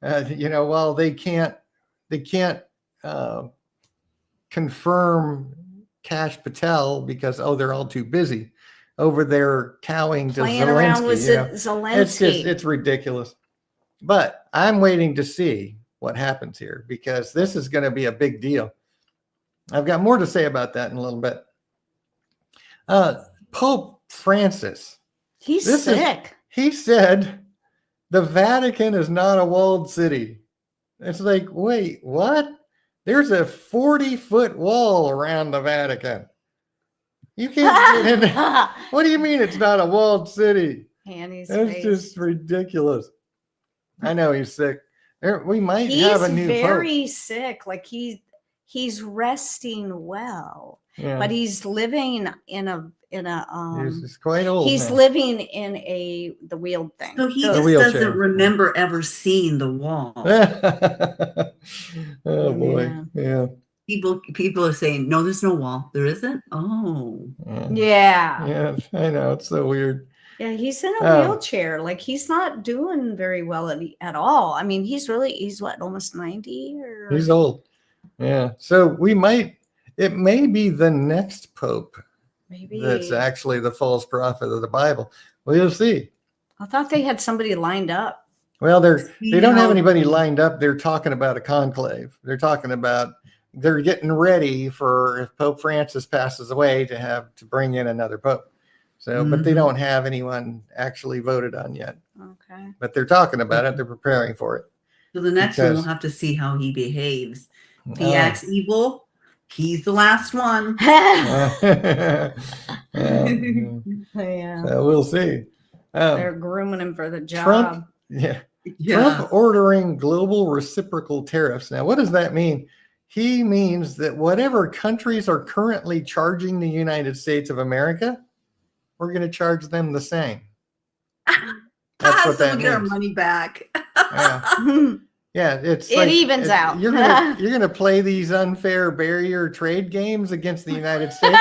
Well, they can't confirm Kash Patel because they're all too busy over there cowing to playing Zelensky. Around with Zelensky. It's ridiculous. But I'm waiting to see what happens here, because this is going to be a big deal. I've got more to say about that in a little bit. Pope Francis. He's sick. He said the Vatican is not a walled city. It's like, wait, what? There's a 40-foot wall around the Vatican. You can't get in. What do you mean it's not a walled city? That's just ridiculous. I know he's sick. We might have a new He's very pope. sick. Like he's resting well, Yeah. but he's living in a he's quite old. He's now. living in the wheel thing. So he just doesn't remember ever seeing the wall. Oh boy. Yeah. People are saying, no, there's no wall. There isn't? Oh. Yeah. Yeah, I know. It's so weird. Yeah, he's in a wheelchair. Like he's not doing very well at all. I mean, he's what, almost 90? He's old. Yeah. So it may be the next pope. Maybe that's actually the false prophet of the Bible. We'll see. I thought they had somebody lined up. Well, they don't have anybody lined up. They're talking about a conclave. They're getting ready for, if Pope Francis passes away, to bring in another pope. So, but they don't have anyone actually voted on yet. Okay. But they're talking about it. They're preparing for it. So the next one, we'll have to see how he behaves. If he acts evil, he's the last one. Yeah. So we'll see. They're grooming him for the job. Trump, Trump ordering global reciprocal tariffs. Now, what does that mean? He means that whatever countries are currently charging the United States of America, we're going to charge them the same. That's what that means. Get our money back. Yeah, it evens out. You're gonna play these unfair barrier trade games against the United States.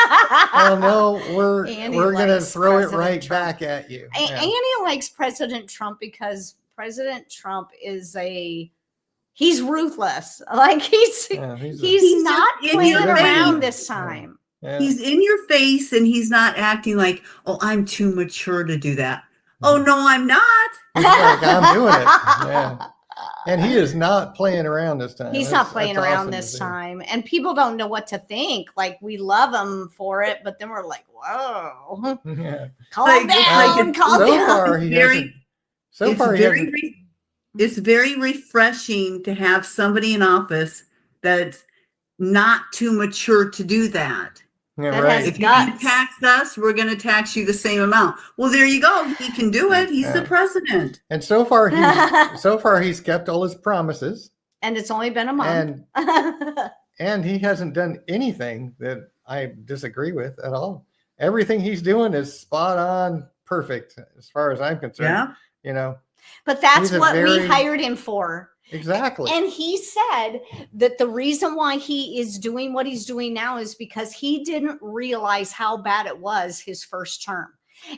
Oh no, we're gonna throw it right back at you. Annie likes President Trump because President Trump he's ruthless. Like he's not playing around this time. Yeah. He's in your face and he's not acting like, oh, I'm too mature to do that. Oh no, I'm not. He's like, I'm doing it. Yeah. And he is not playing around this time. He's not playing around this time. And people don't know what to think. Like, we love him for it, but then we're like, whoa. Yeah. Calm down, calm down. It's very refreshing to have somebody in office that's not too mature to do that. Yeah, right. If you can tax us, we're going to tax you the same amount. Well, there you go. He can do it. He's the president. And so far he's kept all his promises. And it's only been a month. And he hasn't done anything that I disagree with at all. Everything he's doing is spot on, perfect, as far as I'm concerned. Yeah. But that's what we hired him for. Exactly. And he said that the reason why he is doing what he's doing now is because he didn't realize how bad it was his first term.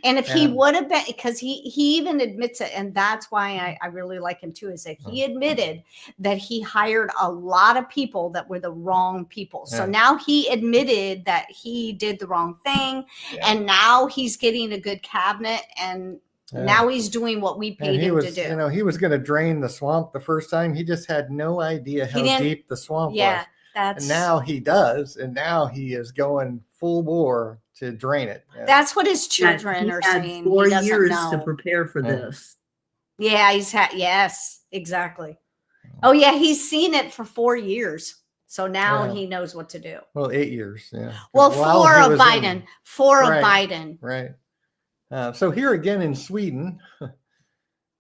And if he would have been, because he even admits it, and that's why I really like him too, is that he admitted that he hired a lot of people that were the wrong people. So now he admitted that he did the wrong thing. And now he's getting a good cabinet, and now he's doing what we paid him to do. He was going to drain the swamp the first time. He just had no idea how deep the swamp was. And now he does. And now he is going full bore to drain it. That's what his children are saying. 4 years to prepare for this. Yeah, he's had, yes, exactly. Oh, yeah, he's seen it for 4 years. So now he knows what to do. Well, 8 years. Yeah. Well, for a Biden. Biden. Right. So here again in Sweden,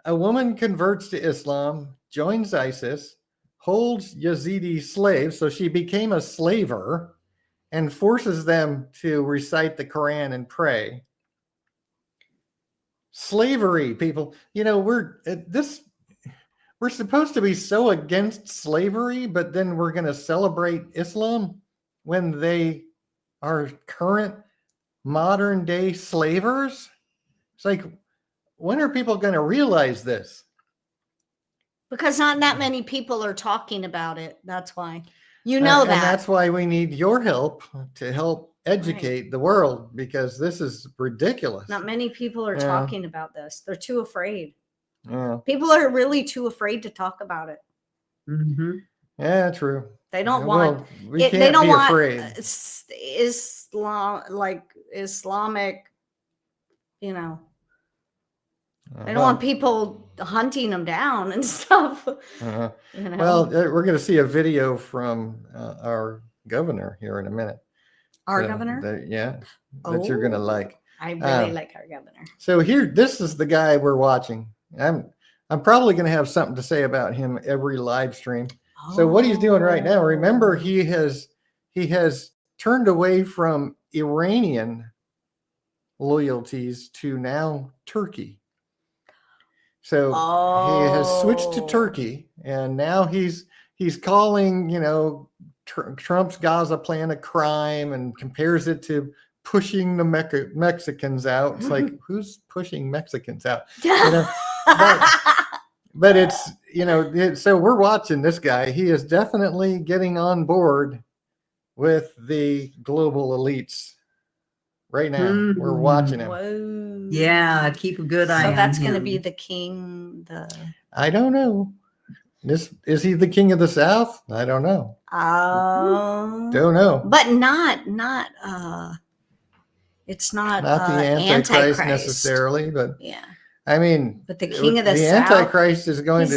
a woman converts to Islam, joins ISIS, holds Yazidi slaves, so she became a slaver, and forces them to recite the Quran and pray. Slavery, people. We're supposed to be so against slavery, but then we're going to celebrate Islam when they are current modern day slavers. It's like, when are people going to realize this? Because not that many people are talking about it. That's why. And that's why we need your help to help educate the world, because this is ridiculous. Not many people are talking about this. They're too afraid. People are really too afraid to talk about it. Mm-hmm. Yeah, true. They don't want. They don't want afraid. Islam, like Islamic. They don't want people hunting them down and stuff. Well, we're going to see a video from our governor here in a minute. Our governor? That you're going to like. I really like our governor. So this is the guy we're watching. I'm probably going to have something to say about him every live stream. So what he's doing right now, remember, he has turned away from Iranian loyalties to now Turkey. So he has switched to Turkey, and now he's calling, Trump's Gaza plan a crime, and compares it to pushing the Mexicans out. It's like, who's pushing Mexicans out? But it's, so we're watching this guy. He is definitely getting on board with the global elites right now. We're watching him. Whoa. Yeah, keep a good eye on him. So that's going to be the king. I don't know. Is he the king of the South? I don't know. Don't know. But not it's not the Antichrist necessarily, but yeah. I mean, but the king of the South, Antichrist is going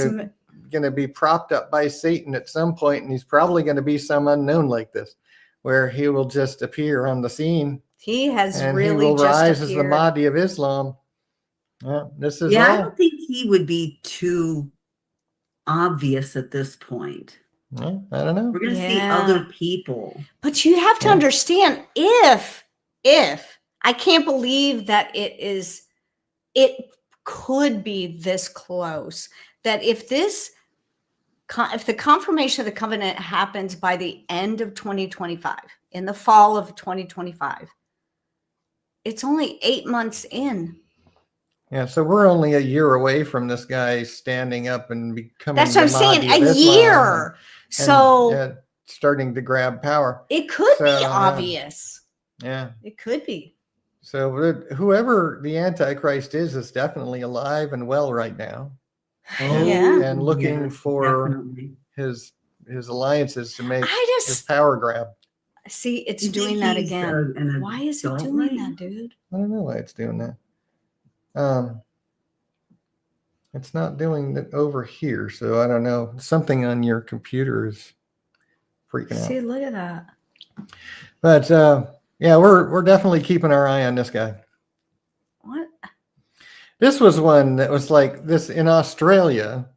to be propped up by Satan at some point, and he's probably going to be some unknown like this, where he will just appear on the scene. He has and really he will rise appeared. As the Mahdi of Islam. This is I don't think he would be too obvious at this point. I don't know. We're going to see other people. But you have to understand, if I can't believe that it could be this close, that if the confirmation of the covenant happens by the end of 2025, in the fall of 2025, it's only 8 months in. Yeah, so we're only a year away from this guy standing up and becoming. That's what I'm saying. A year. So starting to grab power. It could be obvious. Yeah. It could be. So whoever the Antichrist is definitely alive and well right now. Yeah. and looking Yes, for definitely. his alliances to make I his just power grab. see it's You think doing that he's, again. an Why is it adult doing right that, dude? I don't know why it's doing that. It's not doing it over here, so I don't know. Something on your computer is freaking See, out. look at that. But yeah, we're definitely keeping our eye on this guy. What? This was one that was like this in Australia.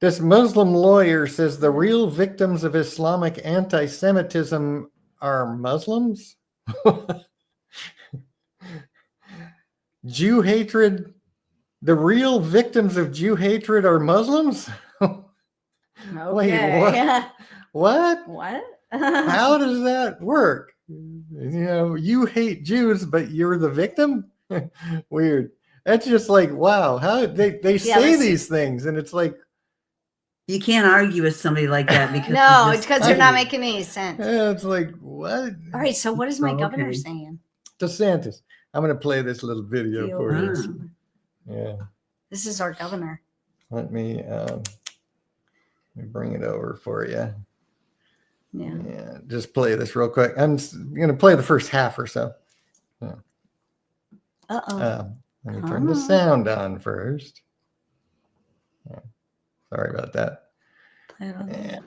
This Muslim lawyer says the real victims of Islamic anti-Semitism are Muslims. Jew hatred. The real victims of Jew hatred are Muslims? Wait, Okay. what? What? How does that work? You hate Jews, but you're the victim? Weird. That's just like, wow, how they say these things, and it's like, You can't argue with somebody like that because no, you it's because they're not making any sense. yeah, it's like, what? All right, so what is my governor okay. saying? DeSantis. I'm going to play this little video for you. Yeah. This is our governor. Let me bring it over for you. Yeah. Yeah. Just play this real quick. I'm going to play the first half or so. Yeah. Let me turn the sound on first. Yeah. Sorry about that. Yeah.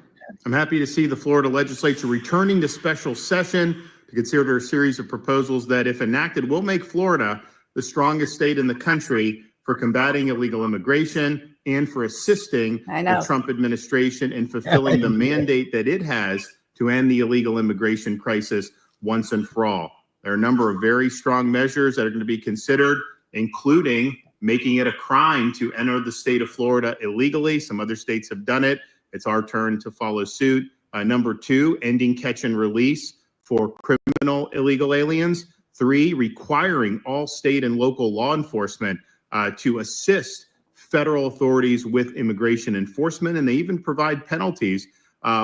I'm happy to see the Florida legislature returning to special session to consider a series of proposals that, if enacted, will make Florida the strongest state in the country for combating illegal immigration and for assisting the Trump administration in fulfilling the mandate that it has to end the illegal immigration crisis once and for all. There are a number of very strong measures that are going to be considered, including making it a crime to enter the state of Florida illegally. Some other states have done it. It's our turn to follow suit. Number 2, ending catch and release for criminal illegal aliens. 3, requiring all state and local law enforcement to assist federal authorities with immigration enforcement. And they even provide penalties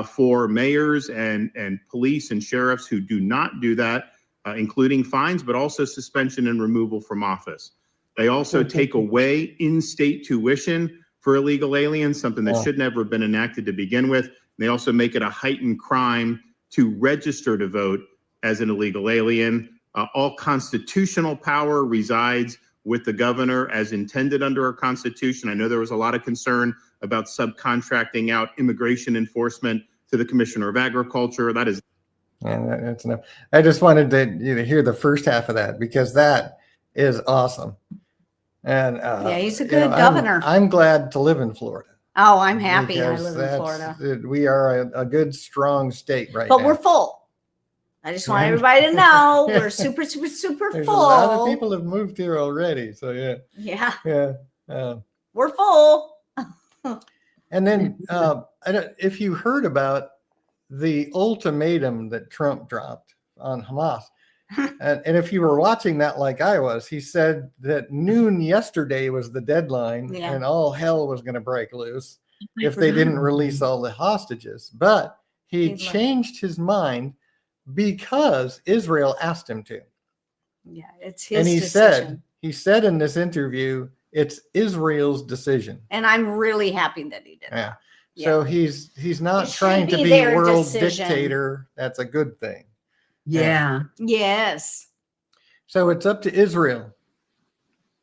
for mayors and police and sheriffs who do not do that, including fines, but also suspension and removal from office. They also take away in-state tuition for illegal aliens, something that should never have been enacted to begin with. They also make it a heightened crime to register to vote as an illegal alien. All constitutional power resides with the governor as intended under our Constitution. I know there was a lot of concern about subcontracting out immigration enforcement to the Commissioner of Agriculture. That is. And that's enough. I just wanted to hear the first half of that because that is awesome. And yeah, he's a good governor. I'm glad to live in Florida. Oh, I'm happy I live in Florida. We are a good, strong state right now. But we're full. I just want everybody to know we're super, super, super There's full. A lot of people have moved here already. So yeah. Yeah. Yeah. We're full. And then if you heard about the ultimatum that Trump dropped on Hamas, and if you were watching that like I was, he said that noon yesterday was the deadline and all hell was going to break loose if they didn't release all the hostages. But he changed his mind because Israel asked him to. Yeah, it's his decision. And he said in this interview, it's Israel's decision. And I'm really happy that he did that. Yeah. So he's not trying to be world dictator. That's a good thing. Yeah. Yes. So it's up to Israel.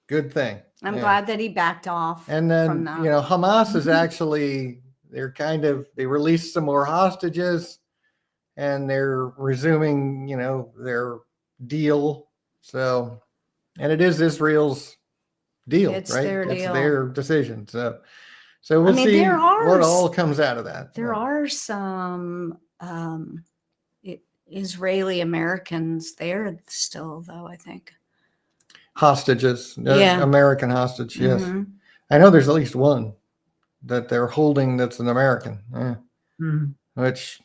Good thing. I'm glad that he backed off. And then, Hamas is actually, they released some more hostages and they're resuming, their deal. So, and it is Israel's deal, right? It's their decision. So we'll see what all comes out of that. There are some Israeli Americans there still, though, I think. Hostages, American hostage, yes. I know there's at least one that they're holding that's an American, which...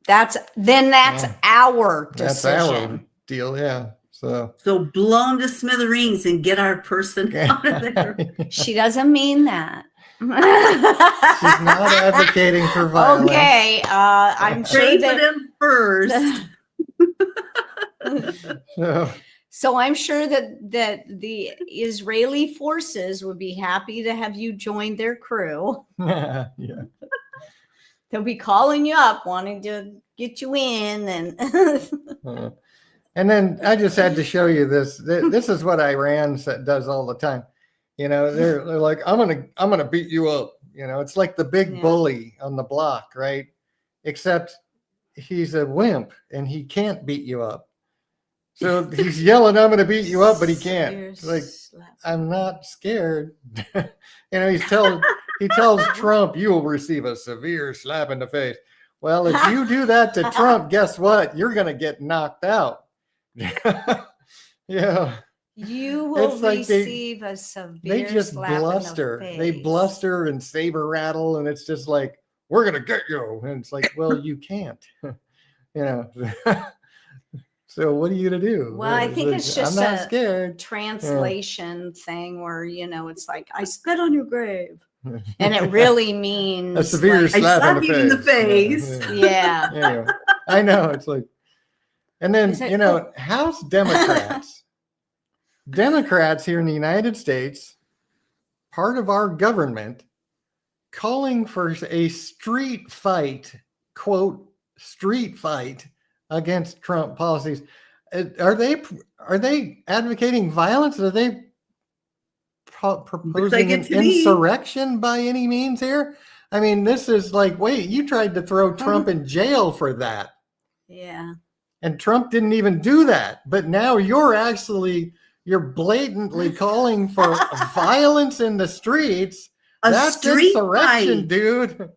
That's our decision. That's our deal, yeah. So blow them to smithereens and get our person out of there. She doesn't mean that. She's not advocating for violence. Okay, I'm sure pray for them first. So I'm sure that the Israeli forces would be happy to have you join their crew. Yeah. They'll be calling you up, wanting to get you in, And then I just had to show you this. This is what Iran does all the time. You know, they're like, I'm gonna beat you up. You know, it's like the big bully on the block, right? Except he's a wimp and he can't beat you up. So he's yelling, I'm going to beat you up, but he can't. It's like, I'm not scared. You know, he tells Trump, you will receive a severe slap in the face. Well, if you do that to Trump, guess what? You're going to get knocked out. Yeah. You will receive a severe they just slap bluster. in the face. They bluster and saber rattle, and it's just like, we're going to get you. And it's like, well, you can't. You know. So what are you going to do? Well, I think it's just I'm not scared. Translation thing where, you know, it's like, I spit on your grave. And it really means a severe slap in the face. Yeah. Anyway, I know. It's like, and then, you know, House Democrats here in the United States, part of our government, calling for a street fight, quote, street fight against Trump policies. Are they advocating violence? Are they proposing an insurrection by any means here? I mean, this is like, wait, you tried to throw Trump in jail for that. Yeah. And Trump didn't even do that. But now you're blatantly calling for violence in the streets. That's insurrection, fight. Dude.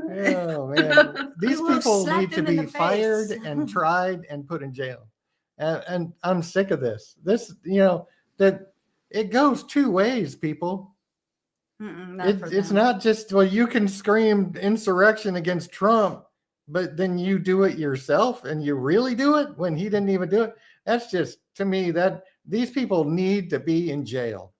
Oh man, these people need to be fired and tried and put in jail. And I'm sick of this. This, you know, that it goes two ways, people. It's not just, well, you can scream insurrection against Trump, but then you do it yourself and you really do it when he didn't even do it. That's just, to me, that these people need to be in jail.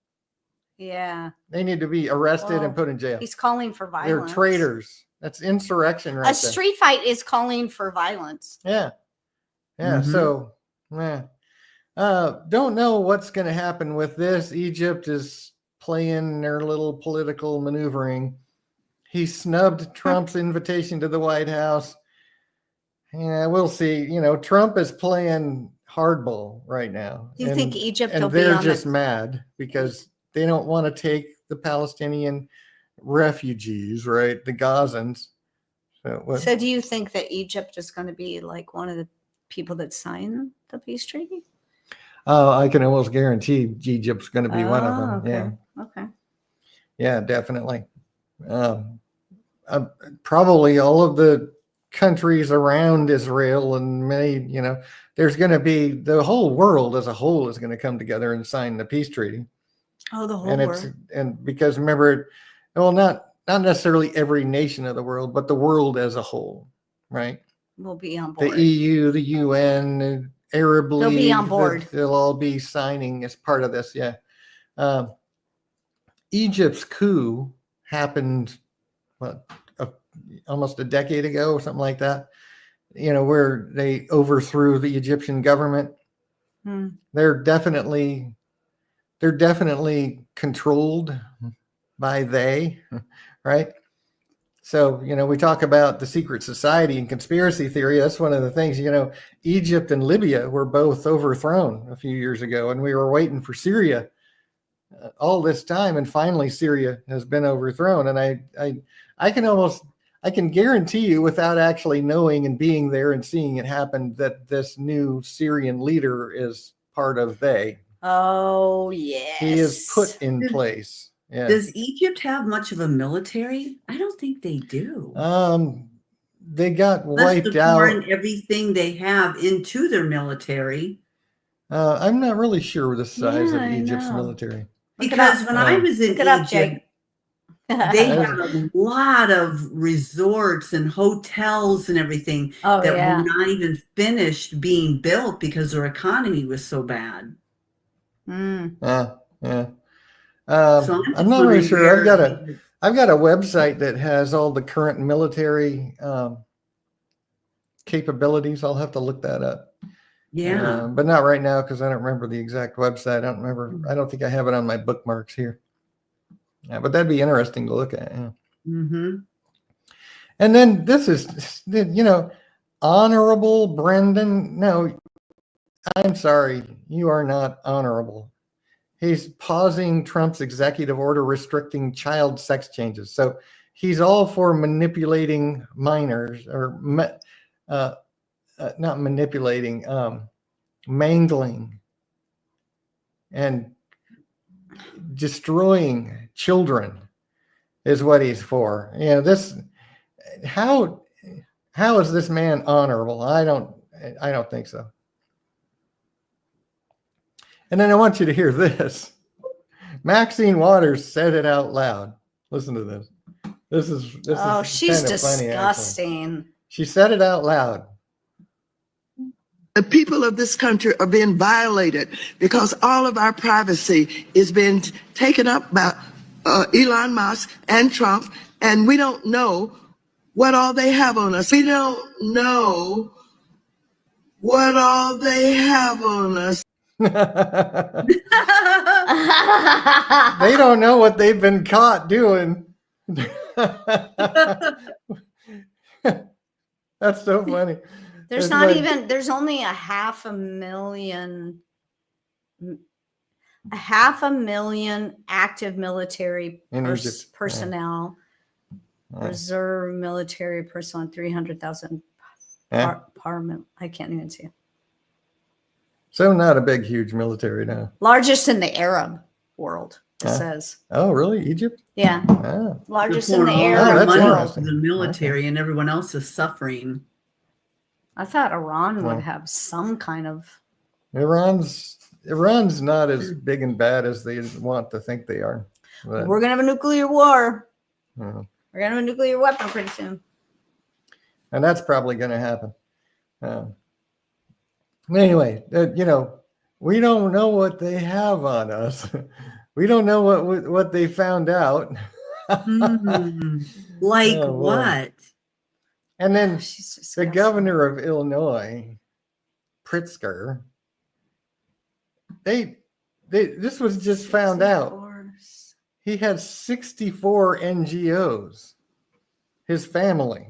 Yeah. They need to be arrested and put in jail. He's calling for violence. They're traitors. That's insurrection right there. A street fight is calling for violence. Yeah. Yeah. Mm-hmm. So, don't know what's going to happen with this. Egypt is playing their little political maneuvering. He snubbed Trump's invitation to the White House. Yeah, we'll see. You know, Trump is playing hardball right now. Do you think Egypt will be on? And they're just mad because they don't want to take the Palestinian refugees, right? The Gazans. So do you think that Egypt is going to be like one of the people that sign the peace treaty? Oh, I can almost guarantee Egypt's going to be one of them. Okay. Yeah. Okay. Yeah, definitely. Probably all of the countries around Israel and many, you know, there's going to be the whole world as a whole is going to come together and sign the peace treaty. Oh, the whole world. And because remember, well, not necessarily every nation of the world, but the world as a whole, right? Will be on board. The EU, the UN, the Arab League. They'll be on board. They'll all be signing as part of this. Yeah. Egypt's coup happened, almost a decade ago or something like that. You know, where they overthrew the Egyptian government. They're definitely controlled by they, right? So, you know, we talk about the secret society and conspiracy theory. That's one of the things, you know, Egypt and Libya were both overthrown a few years ago, and we were waiting for Syria all this time. And finally, Syria has been overthrown. And I can guarantee you without actually knowing and being there and seeing it happen that this new Syrian leader is part of they. Oh, yes. He is put in place. Yeah. Does Egypt have much of a military? I don't think they do. They got wiped out. Pouring everything they have into their military. I'm not really sure the size of Egypt's military. Because when I was in Egypt, they had a lot of resorts and hotels and everything that were not even finished being built because their economy was so bad. Yeah. I'm not really sure. I've got a website that has all the current military capabilities. I'll have to look that up. Yeah. But not right now because I don't remember the exact website. I don't remember. I don't think I have it on my bookmarks here. Yeah, but that'd be interesting to look at. Yeah. Mm-hmm. And then this is, Honorable Brendan. No, I'm sorry. You are not honorable. He's pausing Trump's executive order restricting child sex changes. So he's all for manipulating minors or not manipulating, mangling and destroying children is what he's for. How is this man honorable? I don't think so. And then I want you to hear this. Maxine Waters said it out loud. Listen to this. This is she's kind of funny, disgusting. actually. She said it out loud. The people of this country are being violated because all of our privacy is being taken up by Elon Musk and Trump, and we don't know what all they have on us. We don't know what all they have on us. They don't know what they've been caught doing. That's so funny. There's only 500,000 active military personnel, reserve military personnel, 300,000 parliament. I can't even see it. So not a big, huge military now. Largest in the Arab world, it says. Oh, really? Egypt? Yeah. Oh. Largest in the Arab. Arab that's Money world. to the military, and everyone else is suffering. I thought Iran would have some kind of. Iran's not as big and bad as they want to think they are. But, We're gonna have a nuclear war. yeah. We're gonna have a nuclear weapon pretty soon. And that's probably going to happen. Anyway, we don't know what they have on us. We don't know what they found out. Like Oh, what? And then She's the disgusting. governor of Illinois, Pritzker, this was just found out. He had 64 NGOs, his family.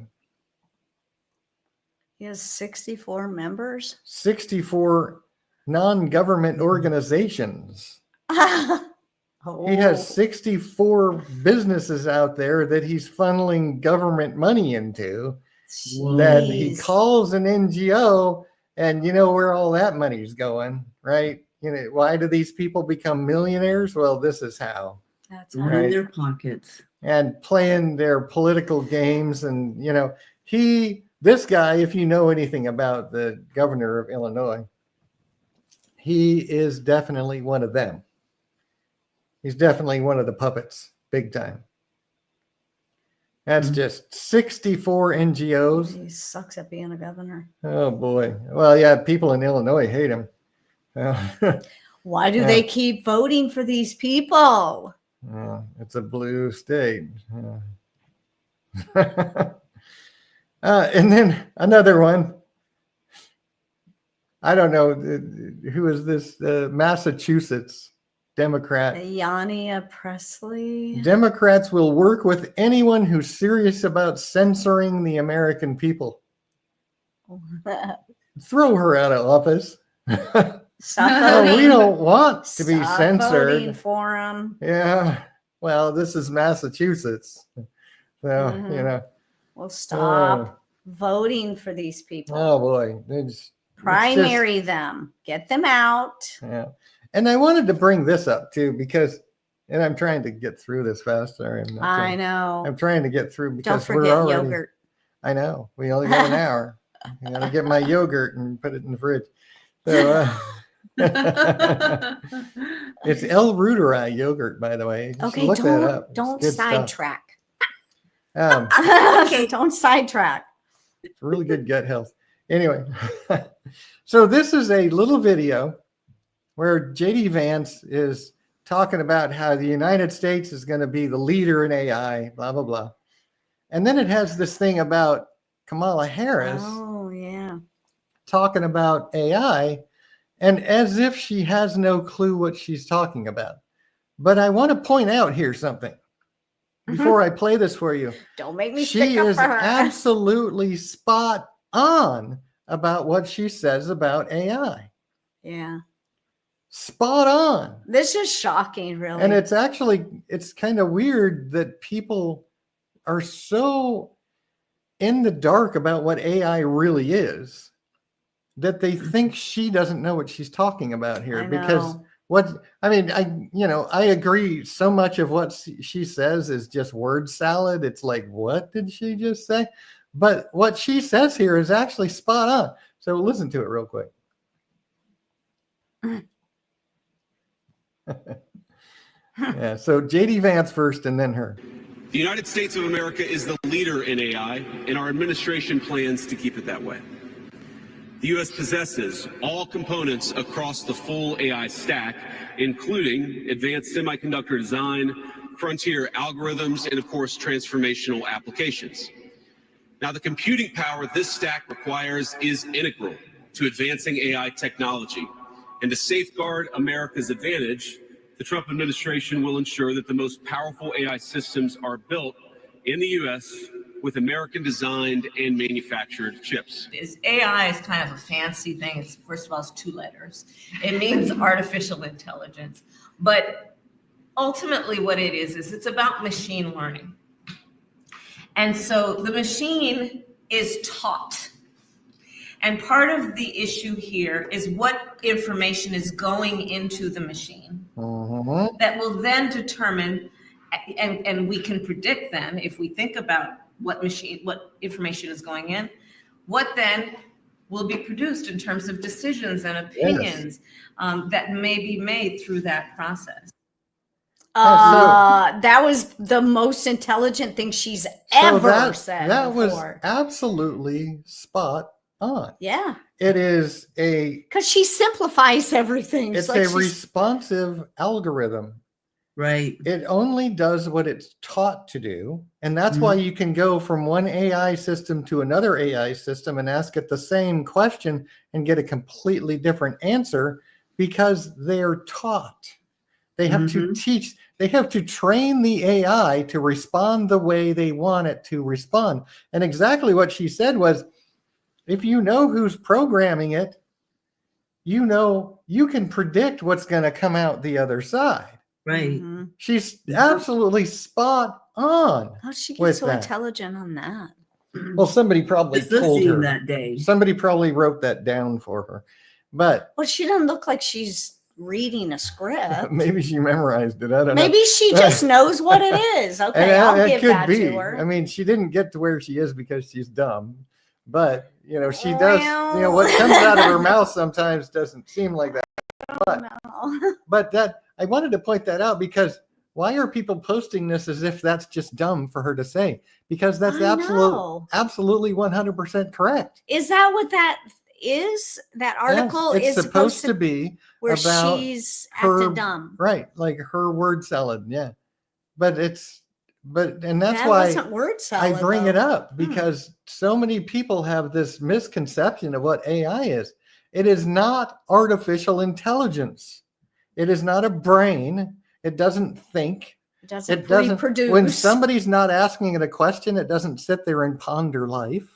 He has 64 members. 64 non-government organizations. Oh. He has 64 businesses out there that he's funneling government money into that he Jeez. calls an NGO, and you know where all that money's going, right? Why do these people become millionaires? Well, this is how. That's Not right. in their pockets. And playing their political games. And, this guy, if you know anything about the governor of Illinois, he is definitely one of them. He's definitely one of the puppets, big time. That's just 64 NGOs. He sucks at being a governor. Oh, boy. Well, yeah, people in Illinois hate him. Why do they keep voting for these people? It's a blue state. And then another one. I don't know. Who is this? Massachusetts Democrat. Yania Presley. Democrats will work with anyone who's serious about censoring the American people. Throw her out of office. Stop voting. We don't want to be Stop censored. voting for him. Yeah. Well, this is Massachusetts. So, We'll stop voting for these people. Oh, boy. Primary them. Get them out. Yeah. And I wanted to bring this up too, because, and I'm trying to get through this fast. Sorry. I know. I'm trying to get through Don't because forget we're already, yogurt. I know. We only got an hour. I got to get my yogurt and put it in the fridge. So, it's El Ruderai yogurt, by the way. Just Okay, look that up. It's don't good stuff. sidetrack. Okay. Don't sidetrack. It's really good gut health. Anyway, so this is a little video where JD Vance is talking about how the United States is going to be the leader in AI, blah, blah, blah. And then it has this thing about Kamala Harris Oh, yeah. talking about AI, and as if she has no clue what she's talking about. But I want to point out here something before I play this for you. Don't make me She stick up is for her. absolutely spot on about what she says about AI. Yeah. Spot on. This is shocking, really. And it's kind of weird that people are so in the dark about what AI really is that they think she doesn't know what she's talking about here. Because I agree, so much of what she says is just word salad. It's like, what did she just say? But what she says here is actually spot on. So listen to it real quick. Yeah, so JD Vance first and then her. The United States of America is the leader in AI, and our administration plans to keep it that way. The U.S. possesses all components across the full AI stack, including advanced semiconductor design, frontier algorithms, and of course, transformational applications. Now, the computing power this stack requires is integral to advancing AI technology. And to safeguard America's advantage, the Trump administration will ensure that the most powerful AI systems are built in the U.S. with American-designed and manufactured chips. AI is kind of a fancy thing. It's, first of all, it's 2 letters. It means artificial intelligence. But ultimately what it is it's about machine learning. And so the machine is taught. And part of the issue here is what information is going into the machine that will then determine, and we can predict then, if we think about what information is going in, what then will be produced in terms of decisions and opinions that may be made through that process. That was the most intelligent thing she's ever said. That was absolutely spot on. Yeah. It is because she simplifies everything. It's like a responsive algorithm. Right. It only does what it's taught to do. And that's why you can go from one AI system to another AI system and ask it the same question and get a completely different answer because they're taught. They have to teach, they have to train the AI to respond the way they want it to respond. And exactly what she said was, if you know who's programming it, you know, you can predict what's going to come out the other side. Right. She's absolutely spot on. How'd she get so intelligent on that? Well, somebody probably told her that day. Somebody probably wrote that down for her. But she doesn't look like she's reading a script. Maybe she memorized it. I don't know. Maybe she just knows what it is. Okay, I'll give that to her. I mean, she didn't get to where she is because she's dumb. But, you know, she does, you know, what comes out of her mouth sometimes doesn't seem like that. But that, I wanted to point that out because why are people posting this as if that's just dumb for her to say? Because that's absolutely 100% correct. Is that what that is? That article is supposed to be where about she's acted dumb. Right, like her word salad, yeah. And that's that why wasn't word salad, I bring it up because so many people have this misconception of what AI is. It is not artificial intelligence. It is not a brain. It doesn't think. It doesn't reproduce. When somebody's not asking it a question, it doesn't sit there and ponder life.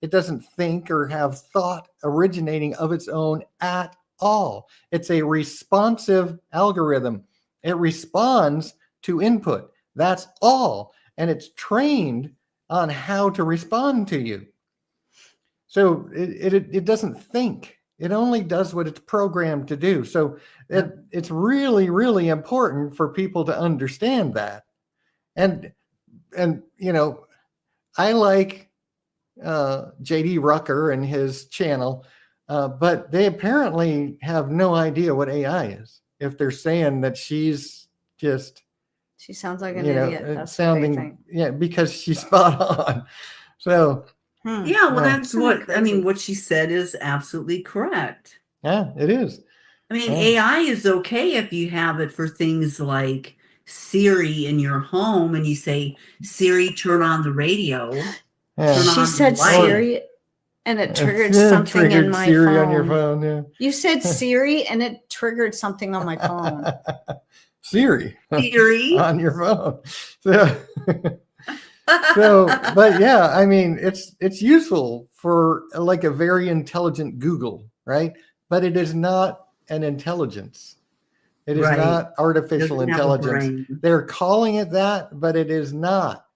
It doesn't think or have thought originating of its own at all. It's a responsive algorithm. It responds to input. That's all. And it's trained on how to respond to you. So it doesn't think. It only does what it's programmed to do. So it's really, really important for people to understand that. And you know, I like JD Rucker and his channel, but they apparently have no idea what AI is. If they're saying that she's just... She sounds like an idiot. That's sounding, because she's spot on. So... Yeah, well, that's what, I mean, what she said is absolutely correct. Yeah, it is. I mean, AI is okay if you have it for things like Siri in your home and you say, Siri, turn on the radio. She said Siri. And it triggered something in my Siri phone. on your phone. Yeah. You said Siri, and it triggered something on my phone. Siri Siri. on your phone. But yeah, I mean, it's useful for like a very intelligent Google, right? But it is not an intelligence. It is Right. not artificial Doesn't have a intelligence. brain. They're calling it that, but it is not.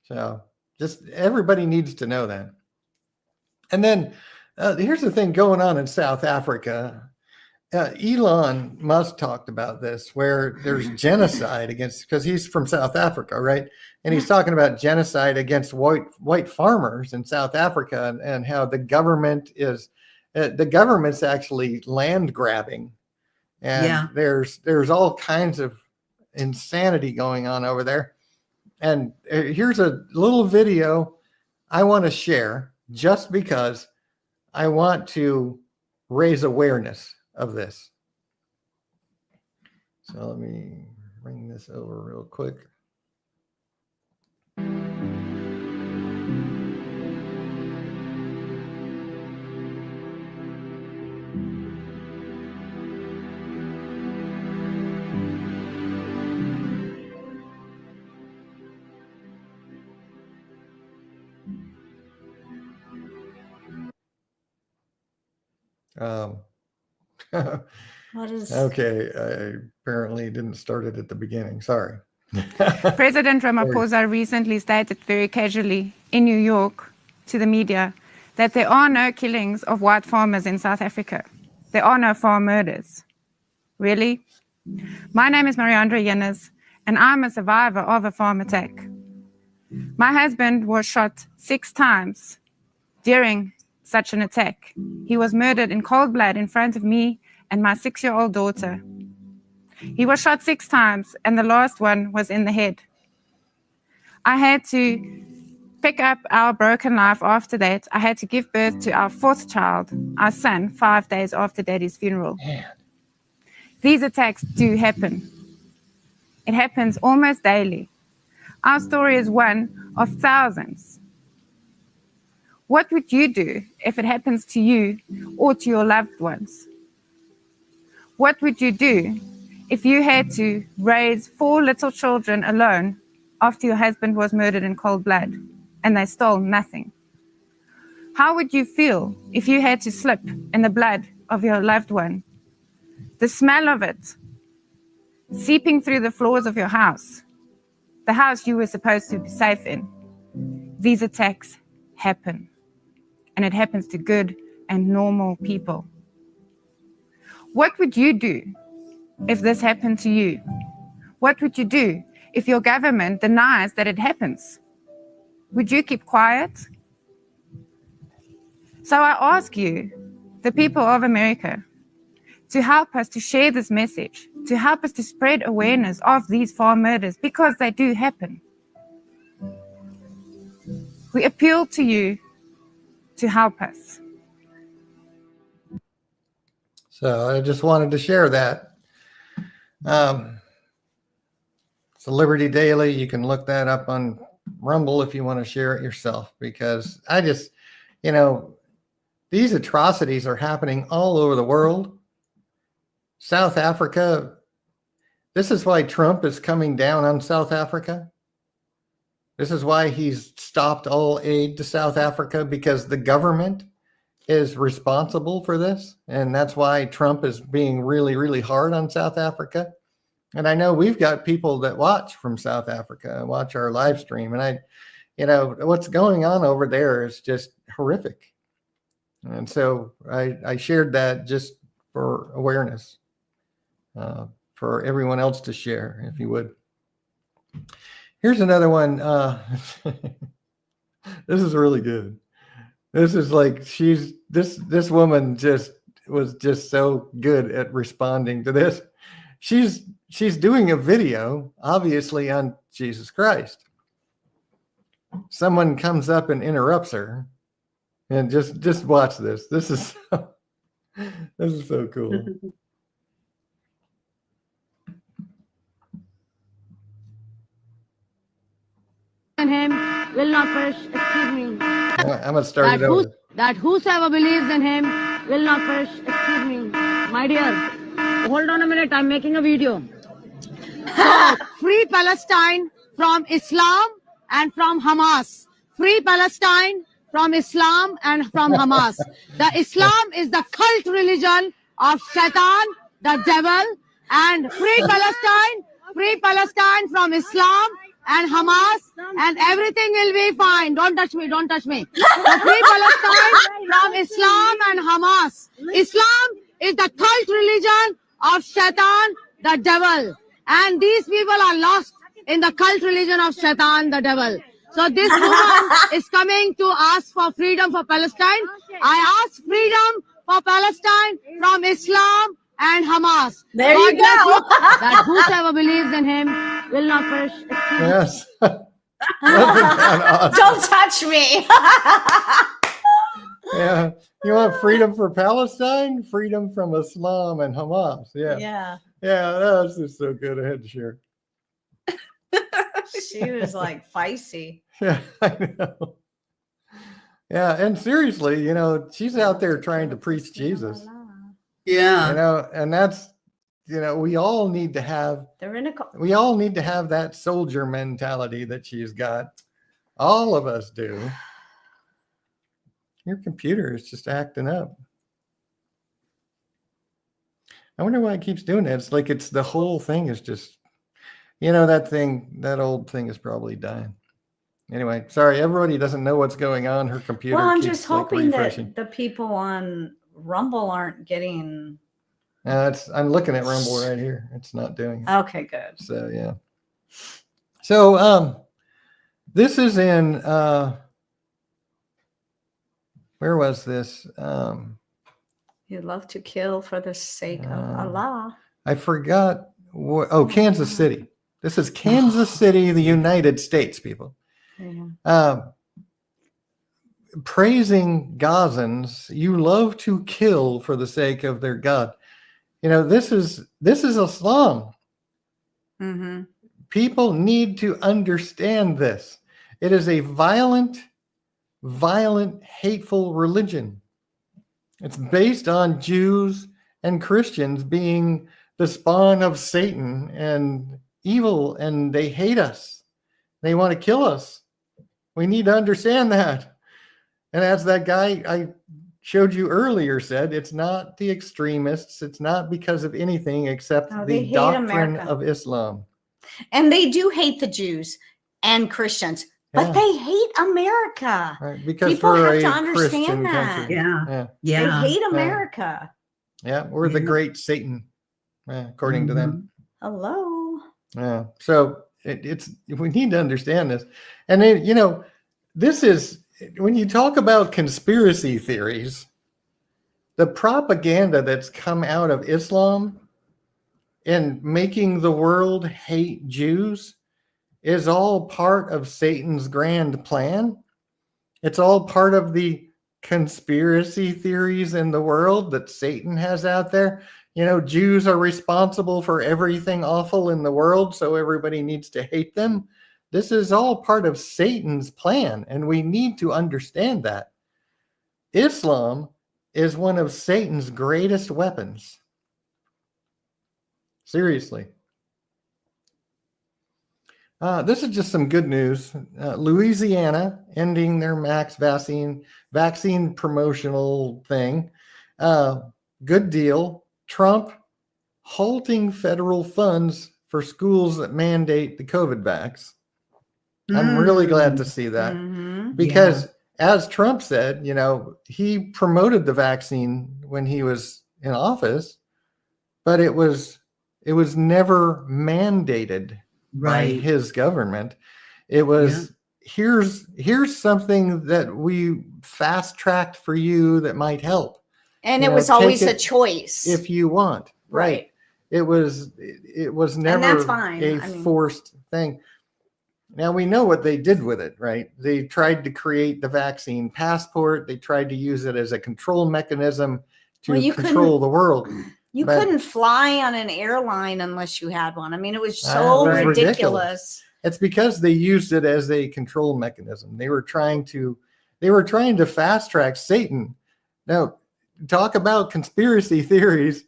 So just everybody needs to know that. And then here's the thing going on in South Africa. Elon Musk talked about this, where there's genocide against, because he's from South Africa, right? And he's talking about genocide against white farmers in South Africa, and how the government's actually land grabbing, and there's all kinds of insanity going on over there. And here's a little video I want to share, just because I want to raise awareness of this. So let me bring this over real quick. What is Okay, I apparently didn't start it at the beginning. Sorry. President Ramaphosa recently stated very casually in New York to the media that there are no killings of white farmers in South Africa. There are no farm murders. Really? My name is Mariandra Yennes, and I'm a survivor of a farm attack. My husband was shot 6 times during such an attack. He was murdered in cold blood in front of me and my 6-year-old daughter. He was shot 6 times, and the last one was in the head. I had to pick up our broken life after that. I had to give birth to our 4th child, our son, 5 days after Daddy's funeral. Man. These attacks do happen. It happens almost daily. Our story is one of thousands. What would you do if it happens to you or to your loved ones? What would you do if you had to raise 4 little children alone after your husband was murdered in cold blood and they stole nothing? How would you feel if you had to slip in the blood of your loved one? The smell of it seeping through the floors of your house, the house you were supposed to be safe in. These attacks happen, and it happens to good and normal people. What would you do if this happened to you? What would you do if your government denies that it happens? Would you keep quiet? So I ask you, the people of America, to help us to share this message, to help us to spread awareness of these farm murders, because they do happen. We appeal to you to help us. So I just wanted to share that. It's a Liberty Daily. You can look that up on Rumble if you want to share it yourself, because I just, these atrocities are happening all over the world. South Africa, this is why Trump is coming down on South Africa. This is why he's stopped all aid to South Africa, because the government is responsible for this. And that's why Trump is being really, really hard on South Africa. And I know we've got people that watch from South Africa, watch our live stream. And what's going on over there is just horrific. And so I shared that just for awareness, for everyone else to share, if you would. Here's another one. This is really good. This is like, this woman was just so good at responding to this. She's doing a video, obviously, on Jesus Christ. Someone comes up and interrupts her, and just watch this. This is so cool. And him will not perish. Excuse me. I'm gonna start it over. That whosoever believes in him will not perish. Excuse me, my dear. Hold on a minute. I'm making a video. So, free Palestine from Islam and from Hamas. Free Palestine from Islam and from Hamas. The Islam is the cult religion of Shaitan, the devil, and free Palestine from Islam and Hamas, and everything will be fine. Don't touch me, don't touch me. So free Palestine from Islam and Hamas. Islam is the cult religion of Shaitan, the devil. And these people are lost in the cult religion of Shaitan, the devil. So this woman is coming to ask for freedom for Palestine. I ask freedom for Palestine from Islam and Hamas. There you go. That whosoever believes in him will not perish. Yes. Awesome? Don't touch me. Yeah. You want freedom for Palestine? Freedom from Islam and Hamas. Yeah. Yeah. Yeah, that was just so good. I had to share. She was like feisty. Yeah, I know. Yeah, and seriously, she's out there trying to preach Jesus. Yeah. And that's, we all need to have that soldier mentality that she's got. All of us do. Your computer is just acting up. I wonder why it keeps doing that. It's like the whole thing is just, that old thing is probably dying. Anyway, sorry, everybody doesn't know what's going on. Her computer. Well, I'm keeps, just hoping refreshing. that the people on Rumble aren't getting. I'm looking at Rumble right here. It's not doing it. Okay, good. So yeah. So this is in where was this? You love to kill for the sake of Allah. I forgot. Kansas City. This is Kansas City, the United States, people. Yeah. Praising Gazans, you love to kill for the sake of their God. This is Islam. Mm-hmm. People need to understand this. It is a violent, hateful religion. It's based on Jews and Christians being the spawn of Satan and evil, and they hate us. They want to kill us. We need to understand that. And as that guy I showed you earlier said, it's not the extremists. It's not because of anything except the doctrine of Islam. And they do hate the Jews and Christians. But they hate America. Right, because people we're have to a understand Christian that. country. Yeah. They hate America. Yeah, we're the great Satan, according to them. Hello. Yeah. So we need to understand this. And then, this is when you talk about conspiracy theories, the propaganda that's come out of Islam and making the world hate Jews is all part of Satan's grand plan. It's all part of the conspiracy theories in the world that Satan has out there. Jews are responsible for everything awful in the world, so everybody needs to hate them. This is all part of Satan's plan, and we need to understand that. Islam is one of Satan's greatest weapons. Seriously. This is just some good news. Louisiana ending their max vaccine promotional thing. Good deal. Trump halting federal funds for schools that mandate the COVID vax. I'm really glad to see that because as Trump said, he promoted the vaccine when he was in office, but it was never mandated by his government. It was here's something that we fast tracked for you that might help. And it was always a choice if you want. Right. It was never a forced thing. Now we know what they did with it, right? They tried to create the vaccine passport. They tried to use it as a control mechanism to control the world. You couldn't fly on an airline unless you had one. I mean, it was so ridiculous. It's because they used it as a control mechanism. They were trying to They were trying to fast track Satan. Now, talk about conspiracy theories.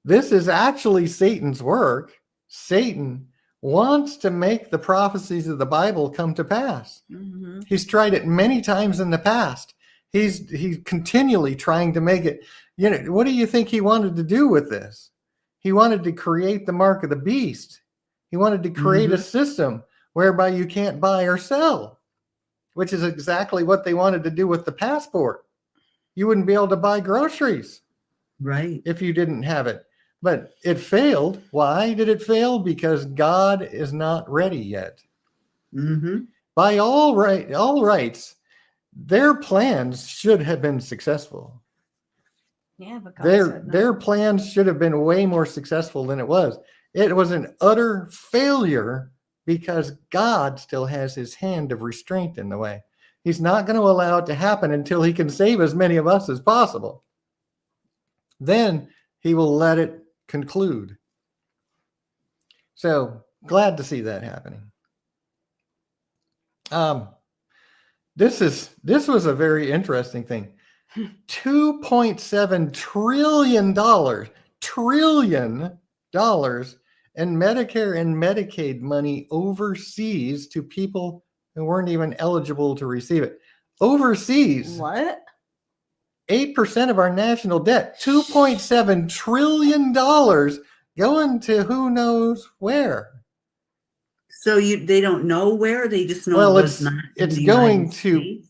This is actually Satan's work. Satan wants to make the prophecies of the Bible come to pass. Mm-hmm. He's tried it many times in the past. He's continually trying to make it. You know, what do you think he wanted to do with this? He wanted to create the mark of the beast. He wanted to create a system whereby you can't buy or sell, which is exactly what they wanted to do with the passport. You wouldn't be able to buy groceries, right, if you didn't have it. But it failed. Why did it fail? Because God is not ready yet. By all rights, their plans should have been successful. Yeah, but Their plans should have been way more successful than it was. It was an utter failure because God still has his hand of restraint in the way. He's not going to allow it to happen until he can save as many of us as possible. Then he will let it conclude. So glad to see that happening. This was a very interesting thing. $2.7 trillion in Medicare and Medicaid money overseas to people who weren't even eligible to receive it. Overseas. What? 8% of our national debt, $2.7 trillion going to who knows where. So they don't know where, they just know Well, it's not in it's the going United to States?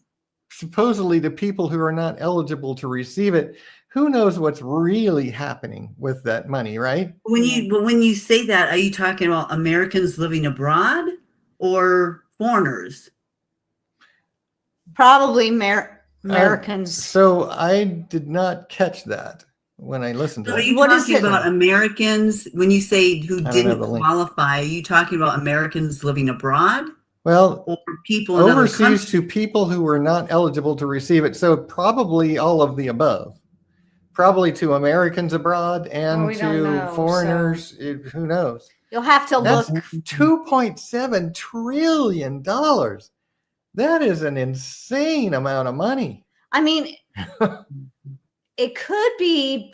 supposedly to people who are not eligible to receive it. Who knows what's really happening with that money, right? When you say that, are you talking about Americans living abroad or foreigners? Probably Americans. So I did not catch that when I listened to So are it. you talking about Americans, when you say who didn't qualify, are you talking about Americans living abroad? Well, or people in overseas to people who were not eligible to receive it. So probably all of the above. Probably to Americans abroad and to foreigners. Who knows? You'll have to That's look. $2.7 trillion. That is an insane amount of money. I mean, it could be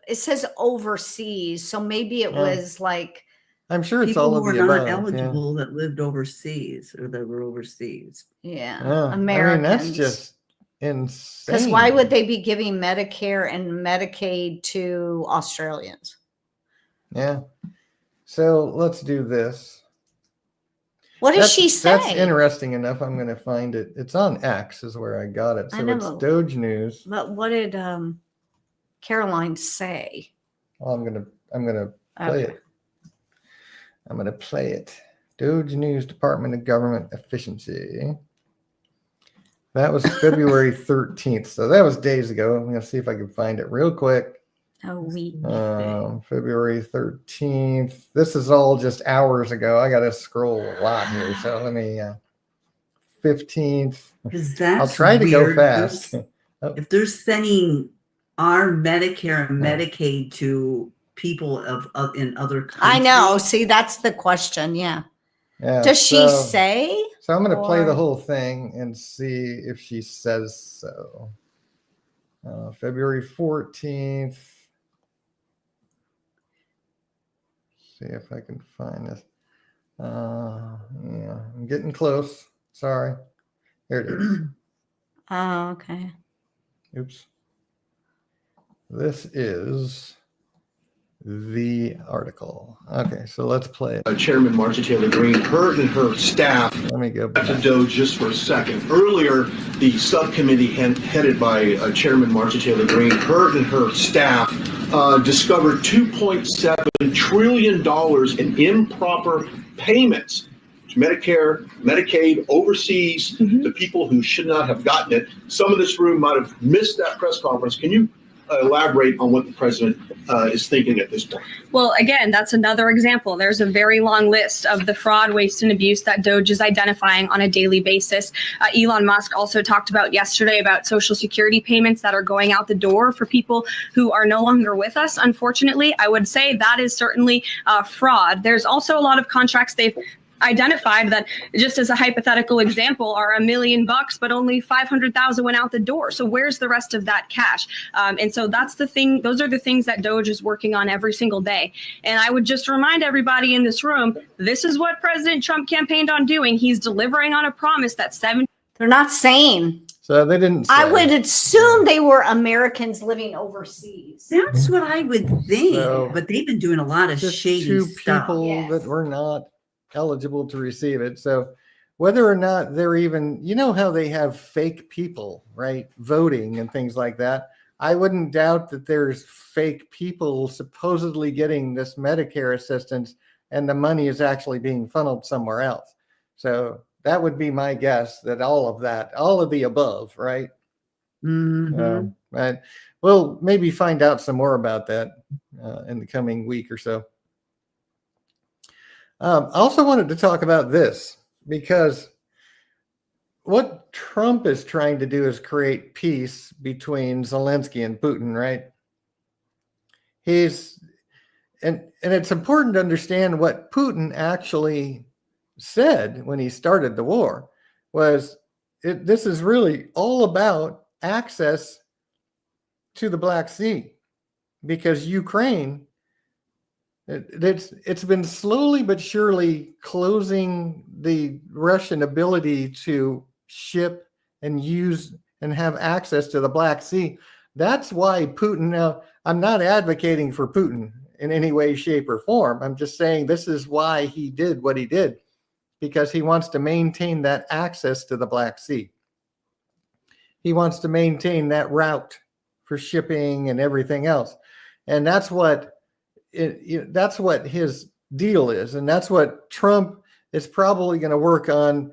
it says overseas. So maybe it was like. I'm sure it's people all of who the were above. not eligible that lived overseas or that were overseas. Yeah. Americans. I mean, that's just insane. Because why would they be giving Medicare and Medicaid to Australians? Yeah. So let's do this. What does she say? That's interesting enough. I'm going to find it. It's on X is where I got it. So it's Doge News. But what did Caroline say? Well, I'm going to play it. I'm going to play it. Doge News, Department of Government Efficiency. That was February 13th. So that was days ago. I'm going to see if I can find it real quick. A week. February 13th. This is all just hours ago. I got to scroll a lot here. So let me, 15th. I'll try to go fast. If they're sending our Medicare and Medicaid to people in other countries. I know. See, that's the question. Yeah. Does she say? So I'm going to play the whole thing and see if she says so. February 14th. See if I can find this. Yeah, I'm getting close. Sorry. Here it is. Oh, okay. Oops. This is the article. Okay, so let's play it. Chairman Marcia Taylor Greene, her and her staff. Let me go back to Doge just for a second. Earlier, the subcommittee headed by Chairman Marcia Taylor Greene, her and her staff discovered $2.7 trillion in improper payments to Medicare, Medicaid, overseas, to people who should not have gotten it. Some of this room might have missed that press conference. Can you elaborate on what the president is thinking at this point? Well, again, that's another example. There's a very long list of the fraud, waste, and abuse that Doge is identifying on a daily basis. Elon Musk also talked about yesterday about Social Security payments that are going out the door for people who are no longer with us. Unfortunately, I would say that is certainly fraud. There's also a lot of contracts they've identified that, just as a hypothetical example, are $1 million, but only 500,000 went out the door. So where's the rest of that cash? And so that's the thing. Those are the things that Doge is working on every single day. And I would just remind everybody in this room, this is what President Trump campaigned on doing. He's delivering on a promise that They're not sane. So they didn't say. I would assume they were Americans living overseas. That's what I would think. So, but they've been doing a lot of just shady two stuff. people Yes. that were not eligible to receive it. So whether or not they're even, you know how they have fake people, right? Voting and things like that. I wouldn't doubt that there's fake people supposedly getting this Medicare assistance and the money is actually being funneled somewhere else. So that would be my guess, that all of the above, right? Mhm. Right. We'll maybe find out some more about that in the coming week or so. I also wanted to talk about this, because what Trump is trying to do is create peace between Zelensky and Putin, right? And it's important to understand what Putin actually said when he started the war was, this is really all about access to the Black Sea, because Ukraine, it's been slowly but surely closing the Russian ability to ship and use and have access to the Black Sea. That's why Putin, now I'm not advocating for Putin in any way, shape, or form. I'm just saying this is why he did what he did, because he wants to maintain that access to the Black Sea. He wants to maintain that route for shipping and everything else. And that's what his deal is. And that's what Trump is probably going to work on,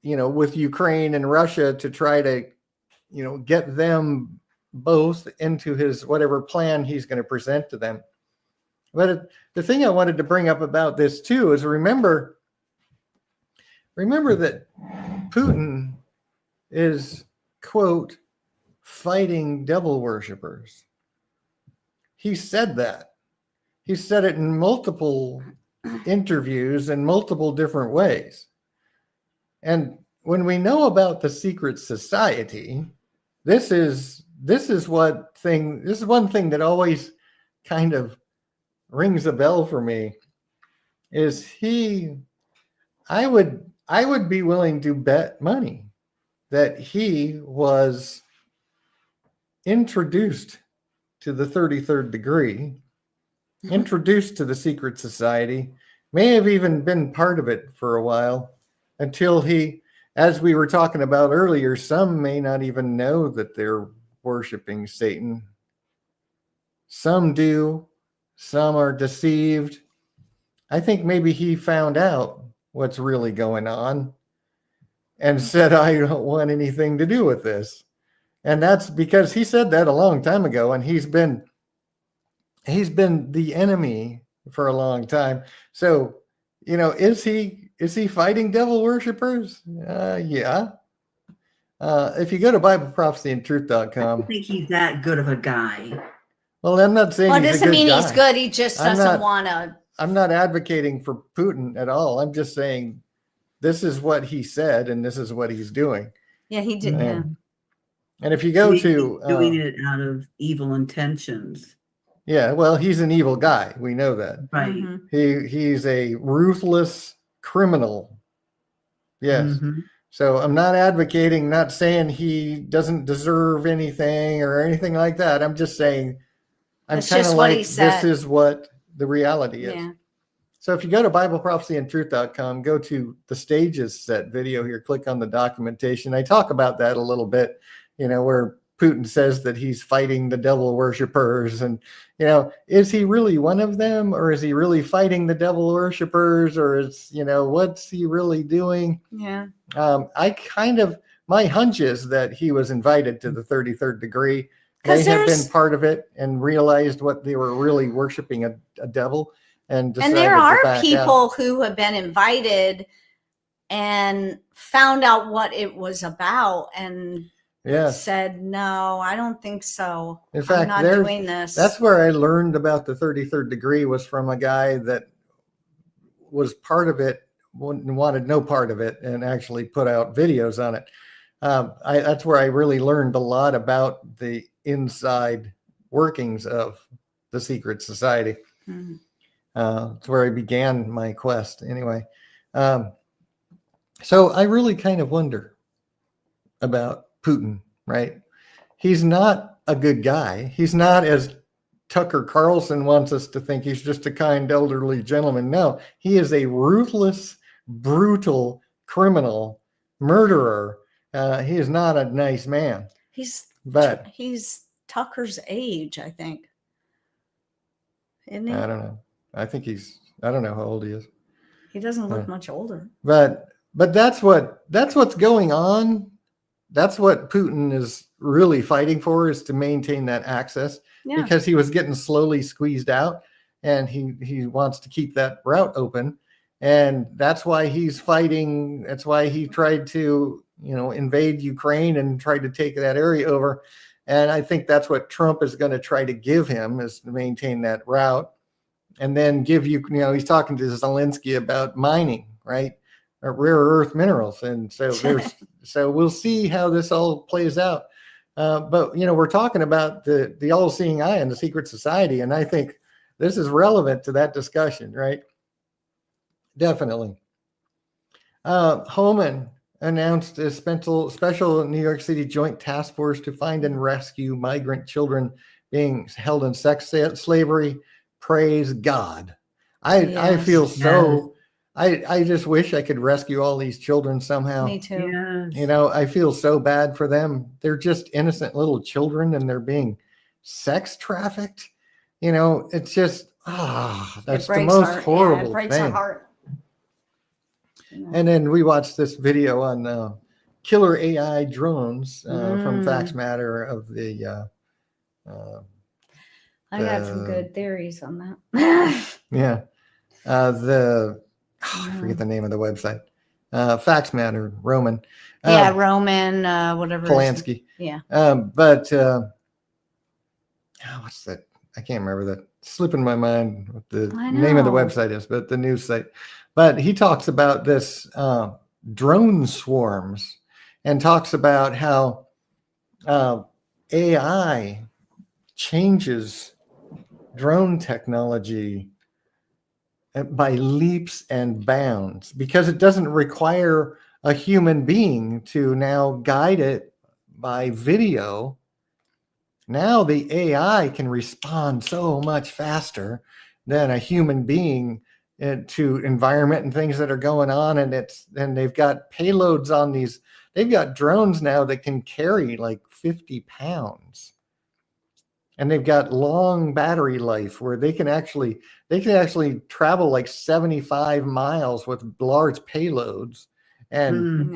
with Ukraine and Russia, to try to, get them both into his whatever plan he's going to present to them. But the thing I wanted to bring up about this too is remember that Putin is, quote, fighting devil worshipers. He said that. He said it in multiple interviews in multiple different ways. And when we know about the secret society, this is one thing that always kind of rings a bell for me, is I would be willing to bet money that he was introduced to the 33rd degree, introduced to the secret society, may have even been part of it for a while, until he, as we were talking about earlier, some may not even know that they're worshiping Satan. Some do, some are deceived. I think maybe he found out what's really going on and said, I don't want anything to do with this. And that's because he said that a long time ago, and he's been the enemy for a long time. So, is he fighting devil worshipers? Yeah. If you go to BibleProphecyandTruth.com, I think he's that good of a guy. well, I'm not saying Well, it he's a doesn't good mean guy. he's good. He just doesn't want to. I'm not advocating for Putin at all. I'm just saying this is what he said and this is what he's doing. Yeah, he did. Yeah. And if you go Maybe to he's doing it out of evil intentions. yeah, well, he's an evil guy. We know that. Right. Mm-hmm. He's a ruthless criminal. Yes. Mhm. So I'm not advocating, not saying he doesn't deserve anything or anything like that. I'm just saying, I'm That's kind of just what like, he said. this is what the reality is. Yeah. So if you go to BibleProphecyandTruth.com, go to the stages set video here, click on the documentation. I talk about that a little bit, where Putin says that he's fighting the devil worshipers, and, is he really one of them, or is he really fighting the devil worshipers, or is, what's he really doing? Yeah. My hunch is that he was invited to the 33rd degree, may 'Cause have been there's- part of it and realized what they were really worshiping a devil, and decided And there to are back people out. who have been invited and found out what it was about and Yes. said, no, I don't think so. In fact, I'm not doing this. that's where I learned about the 33rd degree, was from a guy that was part of it wanted no part of it and actually put out videos on it. That's where I really learned a lot about the inside workings of the secret society. Mm-hmm. It's where I began my quest anyway. So I really kind of wonder about Putin, right? He's not a good guy. He's not, as Tucker Carlson wants us to think, he's just a kind elderly gentleman. No, he is a ruthless, brutal criminal, murderer. He is not a nice man. He's Tucker's age, I think. Isn't he? I don't know. I don't know how old he is. He doesn't look much older. But that's what's going on. That's what Putin is really fighting for, is to maintain that access, because he was getting slowly squeezed out, and he wants to keep that route open. And that's why he's fighting. That's why he tried to, invade Ukraine and tried to take that area over. And I think that's what Trump is going to try to give him, is to maintain that route, and then give he's talking to Zelensky about mining, right? Rare earth minerals. And so so we'll see how this all plays out. But we're talking about the all-seeing eye and the secret society, and I think this is relevant to that discussion, right? Definitely. Homan announced a special New York City joint task force to find and rescue migrant children being held in sex slavery. Praise God. I feel so. I just wish I could rescue all these children somehow. Me too. Yes. I feel so bad for them. They're just innocent little children, and they're being sex trafficked. It's just, that's the most horrible it breaks thing. our heart. And then we watched this video on killer AI drones from Facts Matter of the. I got some good theories on that. Yeah. I forget the name of the website. Facts Matter, Roman. Roman, whatever. Polanski. Yeah. But what's that? I can't remember that. Slipping my mind what the name of the website is, but the news site. But he talks about this drone swarms, and talks about how AI changes drone technology by leaps and bounds, because it doesn't require a human being to now guide it by video. Now the AI can respond so much faster than a human being to environment and things that are going on. And they've got payloads on these. They've got drones now that can carry like 50 pounds. And they've got long battery life, where they can actually travel like 75 miles with large payloads and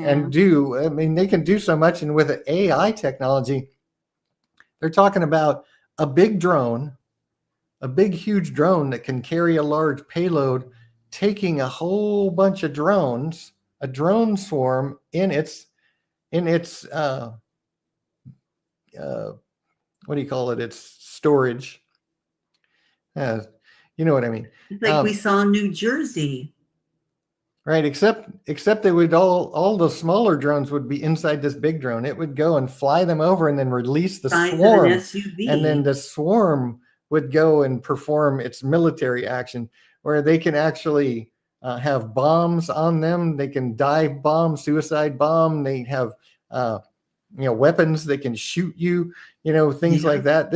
they can do so much. And with AI technology, they're talking about a big drone, a big, huge drone that can carry a large payload, taking a whole bunch of drones, a drone swarm in its what do you call it? It's storage. You know what I mean? It's like we saw in New Jersey. Right. Except they would all the smaller drones would be inside this big drone. It would go and fly them over and then release the swarm. And then the swarm would go and perform its military action, where they can actually have bombs on them. They can dive bomb, suicide bomb. They have, weapons. They can shoot you, things like that.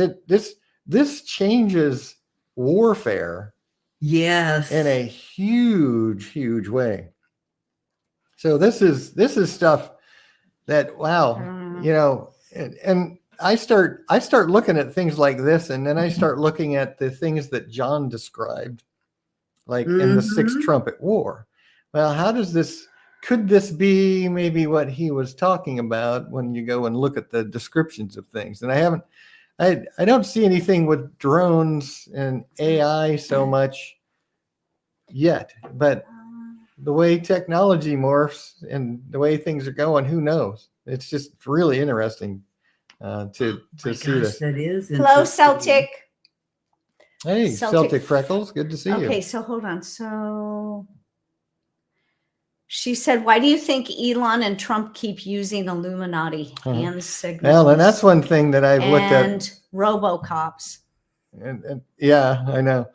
This changes warfare. Yes. In a huge, huge way. So this is stuff that, wow, and I start looking at things like this, and then I start looking at the things that John described, like in the Sixth Trumpet War. Well, could this be maybe what he was talking about when you go and look at the descriptions of things? And I don't see anything with drones and AI so much yet, but the way technology morphs and the way things are going, who knows? It's just really interesting to see this. That is. Hello, Celtic. Hey, Celtic Freckles, good to see you. Okay, so hold on. So She said, why do you think Elon and Trump keep using Illuminati hand signals? Well, and that's one thing that I've looked at. And RoboCops. And yeah, I know.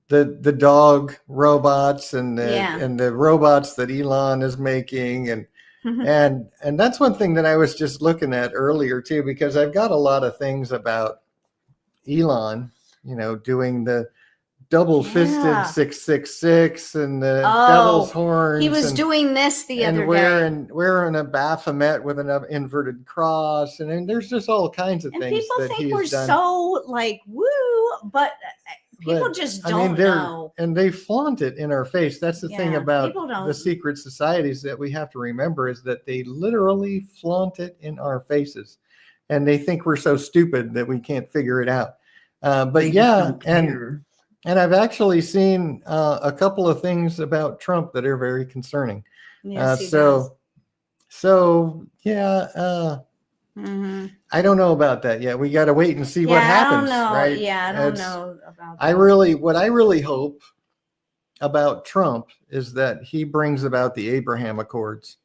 The dog robots and the robots that Elon is making, and that's one thing that I was just looking at earlier too, because I've got a lot of things about Elon, doing the double-fisted 666 and the devil's horns. He was doing this the other day. Wearing a Baphomet with an inverted cross, and there's just all kinds of things people that think we're done. So like woo, but people just don't know. And they flaunt it in our face. That's the thing about the secret societies that we have to remember, is that they literally flaunt it in our faces, and they think we're so stupid that we can't figure it out. And I've actually seen a couple of things about Trump that are very concerning. Yes, so I don't know about that yet. We got to wait and see what happens. I don't know. Right? Yeah, I don't know about that. What I really hope about Trump is that he brings about the Abraham Accords.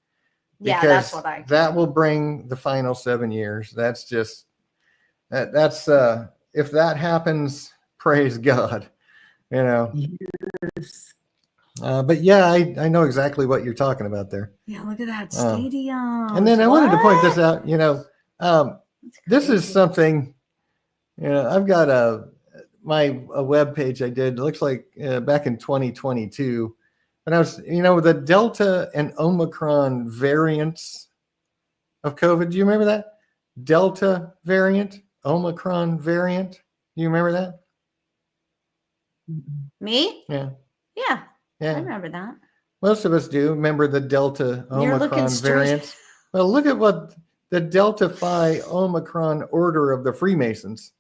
Yeah, that's what I. That will bring the final 7 years. That's just that's if that happens, praise God. Yes. But yeah, I know exactly what you're talking about there. Yeah, look at that stadium. And then I wanted to point this out. This is something. I've got a web page I did. It looks like back in 2022, and I was the Delta and Omicron variants of COVID. Do you remember that? Delta variant, Omicron variant. Do you remember that? Me? Yeah. Yeah. I remember that. Most of us do remember the Delta Omicron variants. Well, look at what the Delta Phi Omicron Order of the Freemasons.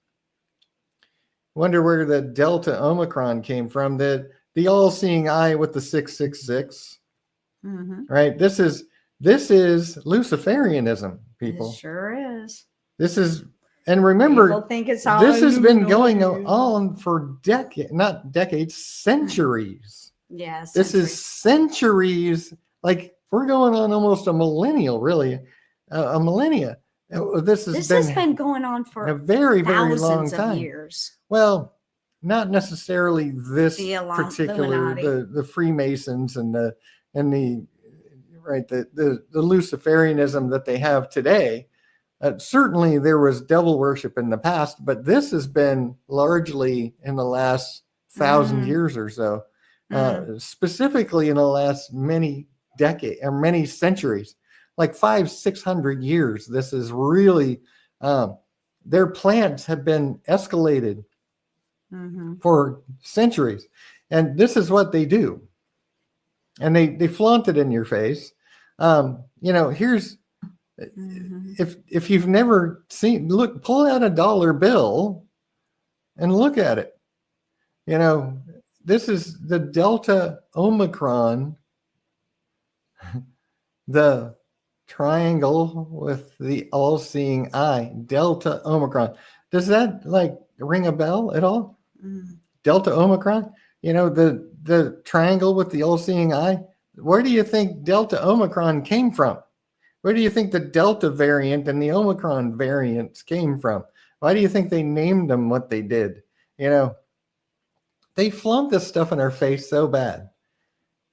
Wonder where the Delta Omicron came from. The all-seeing eye with the 666. Right? This is Luciferianism, people. It sure is. This is. And remember, people think it's all this has been going on for centuries. Yeah, this is centuries. Like we're going on almost a millennial, really, a millennia. This has been going on for a very, very long time. Years. Well, not necessarily this particular the Freemasons and the Luciferianism that they have today. Certainly there was devil worship in the past, but this has been largely in the last 1,000 years or so, specifically in the last many decades or many centuries, like 500-600 years. This is really, their plans have been escalated for centuries. And this is what they do. And they flaunt it in your face. Here's, if you've never seen, pull out a dollar bill and look at it. This is the Delta Omicron, the triangle with the all-seeing eye, Delta Omicron. Does that ring a bell at all? Delta Omicron, the triangle with the all-seeing eye. Where do you think Delta Omicron came from? Where do you think the Delta variant and the Omicron variants came from? Why do you think they named them what they did? They flaunt this stuff in our face so bad.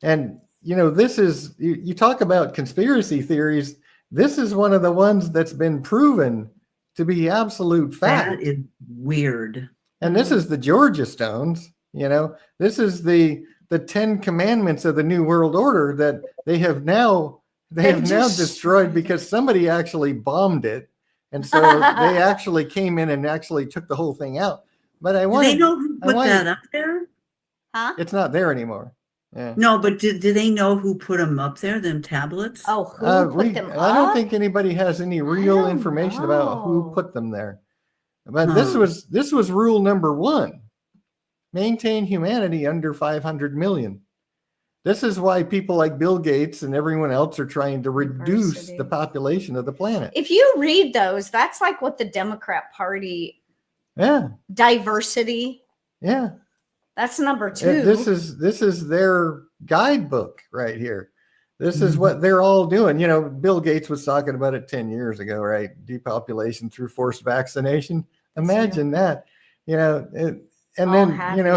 And, this is, you talk about conspiracy theories. This is one of the ones that's been proven to be absolute fact. That is weird. And this is the Georgia Stones. This is the 10 commandments of the New World Order that they have now destroyed because somebody actually bombed it. And so they actually came in and actually took the whole thing out. But I want they know who put that up there? Huh? It's not there anymore. Yeah. No, but do they know who put them up there, them tablets? Oh, who put them up? I don't think anybody has any real information about who put them there. But this was rule number 1. Maintain humanity under 500 million. This is why people like Bill Gates and everyone else are trying to reduce the population of the planet. If you read those, that's like what the Democrat Party. Yeah. Diversity. Yeah. That's number 2. This is their guidebook right here. This is what they're all doing. You know, Bill Gates was talking about it 10 years ago, right? Depopulation through forced vaccination. Imagine that, you know, and then, you know,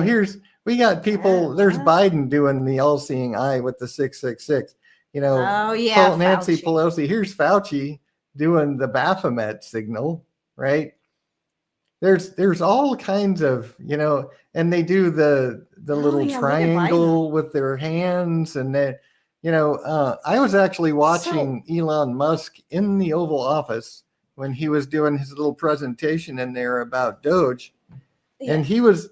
we got people, there's Biden doing the all-seeing eye with the 666, you know, Nancy Pelosi, here's Fauci doing the Baphomet signal, right? There's all kinds of, you know, and they do the little triangle with their hands, and that, you know, I was actually watching Elon Musk in the Oval Office when he was doing his little presentation in there about Doge, and he was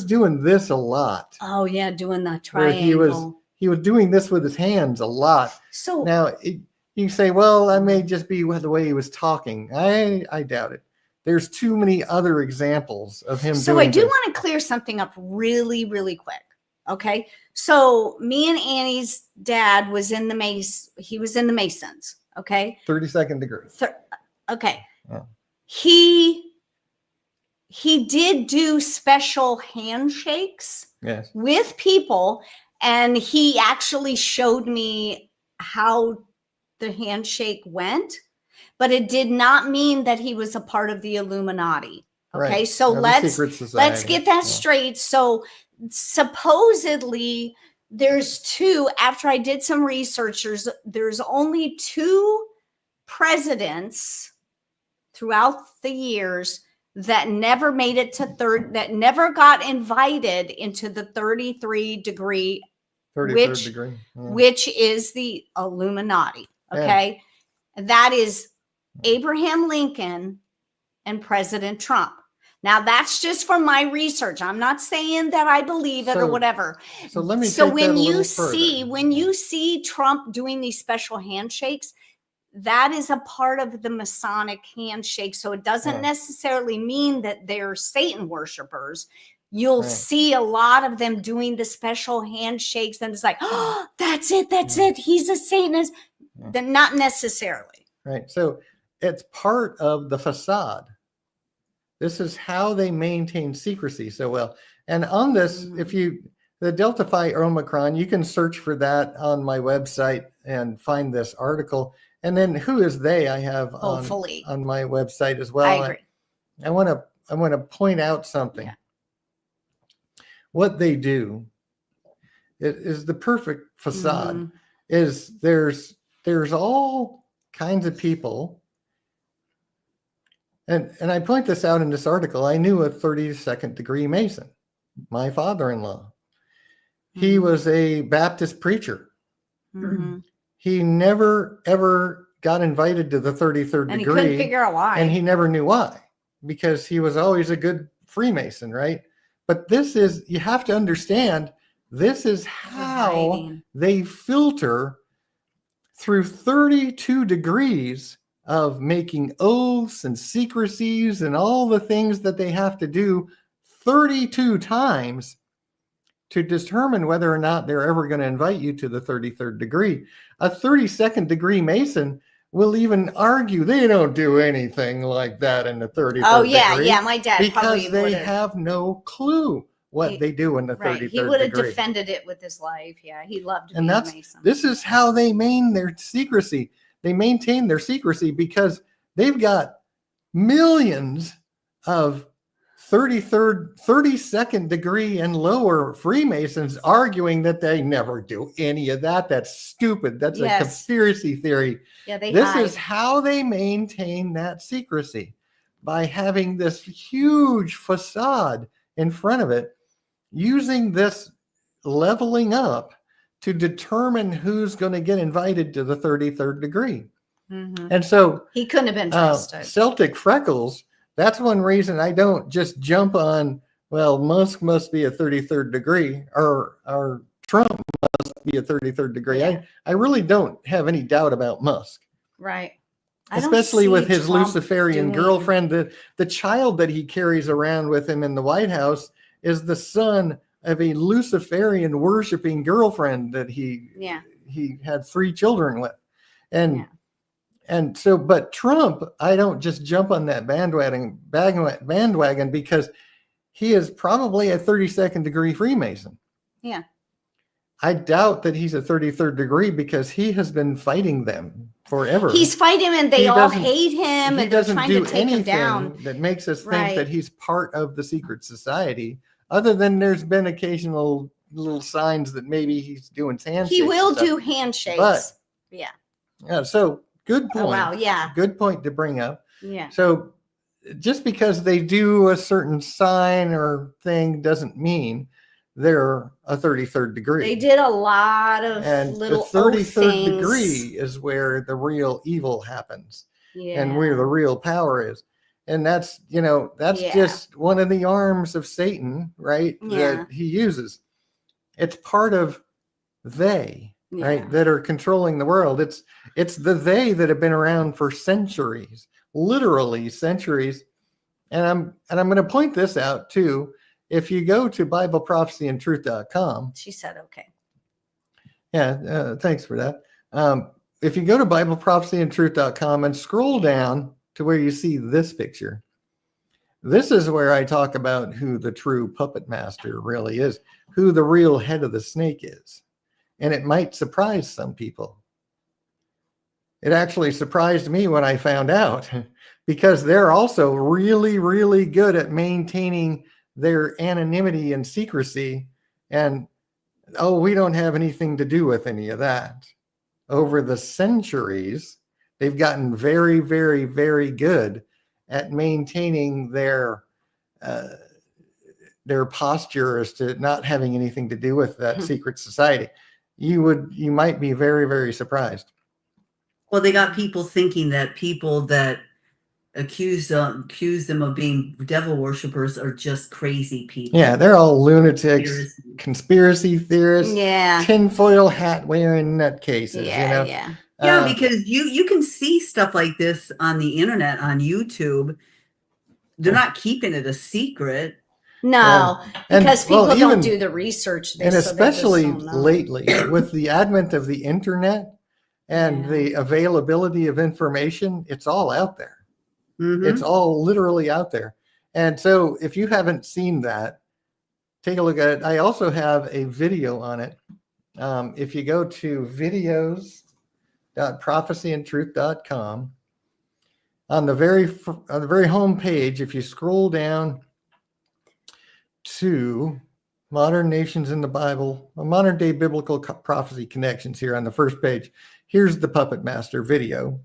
doing this a lot. Oh yeah, doing that triangle. He was doing this with his hands a lot. So now you say, well, that may just be the way he was talking. I doubt it. There's too many other examples of him. So I do want to clear something up really, really quick. Okay. So me and Annie's dad was in the he was in the Masons. Okay. 32nd degree. Okay. Yeah. He did do special handshakes with people, and he actually showed me how the handshake went. But it did not mean that he was a part of the Illuminati. Okay, right. So let's get that straight. So supposedly there's two, after I did some research, there's only two presidents throughout the years that never made it to that never got invited into the 33rd degree, which is the Illuminati. Okay. And that is Abraham Lincoln and President Trump. Now that's just from my research. I'm not saying that I believe it or whatever. So let me. So when you see Trump doing these special handshakes, that is a part of the Masonic handshake. So it doesn't necessarily mean that they're Satan worshipers. You'll see a lot of them doing the special handshakes, and it's like, oh, that's it. He's a Satanist. Then not necessarily. Right. So it's part of the facade. This is how they maintain secrecy so well. And on this, the Delta Phi Omicron, you can search for that on my website and find this article. And then who is they? I have on my website as well. I agree. I want to point out something. Yeah. What they do is the perfect facade. Is there's all kinds of people. And I point this out in this article. I knew a 32nd degree Mason, my father-in-law. He was a Baptist preacher. He never, ever got invited to the 33rd degree. And he couldn't figure out why. And he never knew why, because he was always a good Freemason, right? But you have to understand, this is how they filter through 32 degrees of making oaths and secrecies and all the things that they have to do 32 times to determine whether or not they're ever going to invite you to the 33rd degree. A 32nd degree Mason will even argue they don't do anything like that in the 33rd degree. Oh, yeah, my dad because they have no clue what they do in the 33rd degree. He would have defended it with his life. Yeah, he loved being a Mason. This is how they maintain their secrecy. They maintain their secrecy because they've got millions of 32nd degree and lower Freemasons arguing that they never do any of that. That's stupid. That's a conspiracy theory. Yeah, this is how they maintain that secrecy, by having this huge facade in front of it, using this leveling up to determine who's going to get invited to the 33rd degree. And so he couldn't have been trusted. Celtic Freckles, that's one reason I don't just jump on, well, Musk must be a 33rd degree or Trump must be a 33rd degree. Yeah. I really don't have any doubt about Musk. Right. Especially with his Luciferian girlfriend. The child that he carries around with him in the White House is the son of a Luciferian worshiping girlfriend that he had 3 children with. And so, but Trump, I don't just jump on that bandwagon because he is probably a 32nd degree Freemason. Yeah. I doubt that he's a 33rd degree because he has been fighting them forever. He's fighting and they He all doesn't- hate him He and they're doesn't trying do to take him anything down. that makes us think Right. that he's part of the secret society, other than there's been occasional little signs that maybe he's doing handshakes. He will and stuff. do handshakes. But- yeah. Yeah, so good point. Oh, wow. Yeah. Good point to bring up. Yeah. So just because they do a certain sign or thing doesn't mean they're a 33rd degree. They did a lot of And little the 33rd things. degree is where the real evil happens Yeah. and where the real power is. And that's, that's Yeah. just one of the arms of Satan, right? Yeah. That he uses. It's part of they, Yeah. right? That are controlling the world. It's the they that have been around for centuries, literally centuries. And I'm going to point this out too. If you go to BibleProphecyandTruth.com, She said, okay. yeah, thanks for that. If you go to BibleProphecyandTruth.com and scroll down to where you see this picture, this is where I talk about who the true puppet master really is, who the real head of the snake is. And it might surprise some people. It actually surprised me when I found out because they're also really, really good at maintaining their anonymity and secrecy. And, we don't have anything to do with any of that. Over the centuries, they've gotten very, very, very good at maintaining their posture as to not having anything to do with that secret society. You might be very, very surprised. Well, they got people thinking that people that accuse them of being devil worshippers are just crazy people. Yeah, they're all lunatics, conspiracy theorists, Yeah. tinfoil hat wearing nutcases. Yeah. Yeah. Yeah, because you can see stuff like this on the internet, on YouTube. They're not keeping it a secret. No, And, because people well, don't even- do the research. And so they just especially don't know. lately with the advent of the internet and the availability of information, it's all out there. Mhm. It's all literally out there. And so if you haven't seen that, take a look at it. I also have a video on it. If you go to videos.prophecyandtruth.com, on the very home page, if you scroll down to Modern Nations in the Bible, modern day biblical prophecy connections here on the first page, here's the Puppet Master video.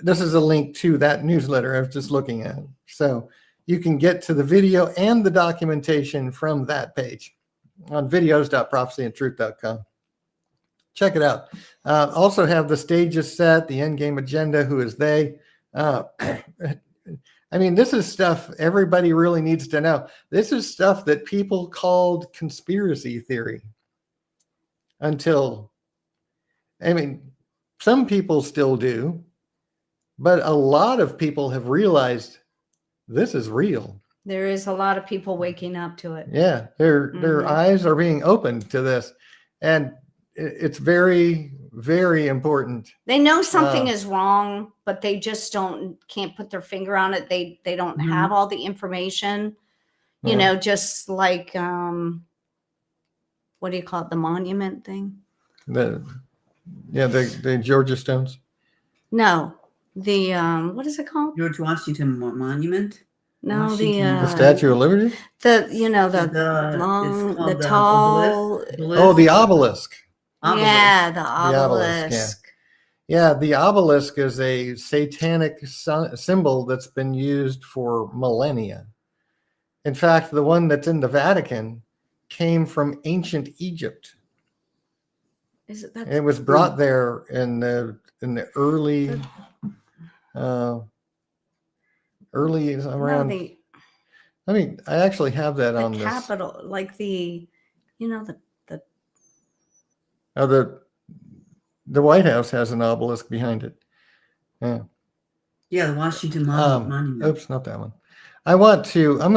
This is a link to that newsletter I was just looking at. So you can get to the video and the documentation from that page on videos.prophecyandtruth.com. Check it out. Also have the stages set, the end game agenda, who is they. I mean, this is stuff everybody really needs to know. This is stuff that people called conspiracy theory until, some people still do, but a lot of people have realized this is real. There is a lot of people waking up to it. Yeah, their eyes are being opened to this, and it's very, very important. They know something is wrong, but they just can't put their finger on it. They don't have all the information. You know, just like what do you call it? The monument thing? The Georgia Stones. No, the what is it called? George Washington Monument. No, The Statue of Liberty. the tall. The obelisk. Yeah, the obelisk. Yeah, the obelisk is a satanic symbol that's been used for millennia. In fact, the one that's in the Vatican came from ancient Egypt. Is it that? It was brought there in the early around. I actually have that on the this. capital, like the The White House has an obelisk behind it. Yeah. Yeah, the Washington Monument. Oops, not that one. I'm going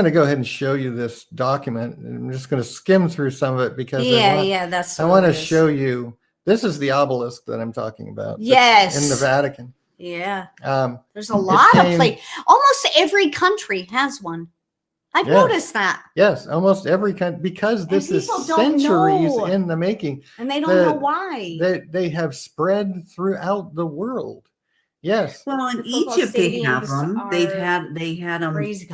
to go ahead and show you this document. I'm just going to skim through some of it because I want to show you. This is the obelisk that I'm talking about. Yes. In the Vatican. Yeah. Um, There's a lot of places. Almost every country has one. I've noticed that. Yes, almost every country, because this is people don't centuries know. in the making. And they don't know why. They have spread throughout the world. Yes. Well, in The football Egypt they have stadiums them. They had them crazy.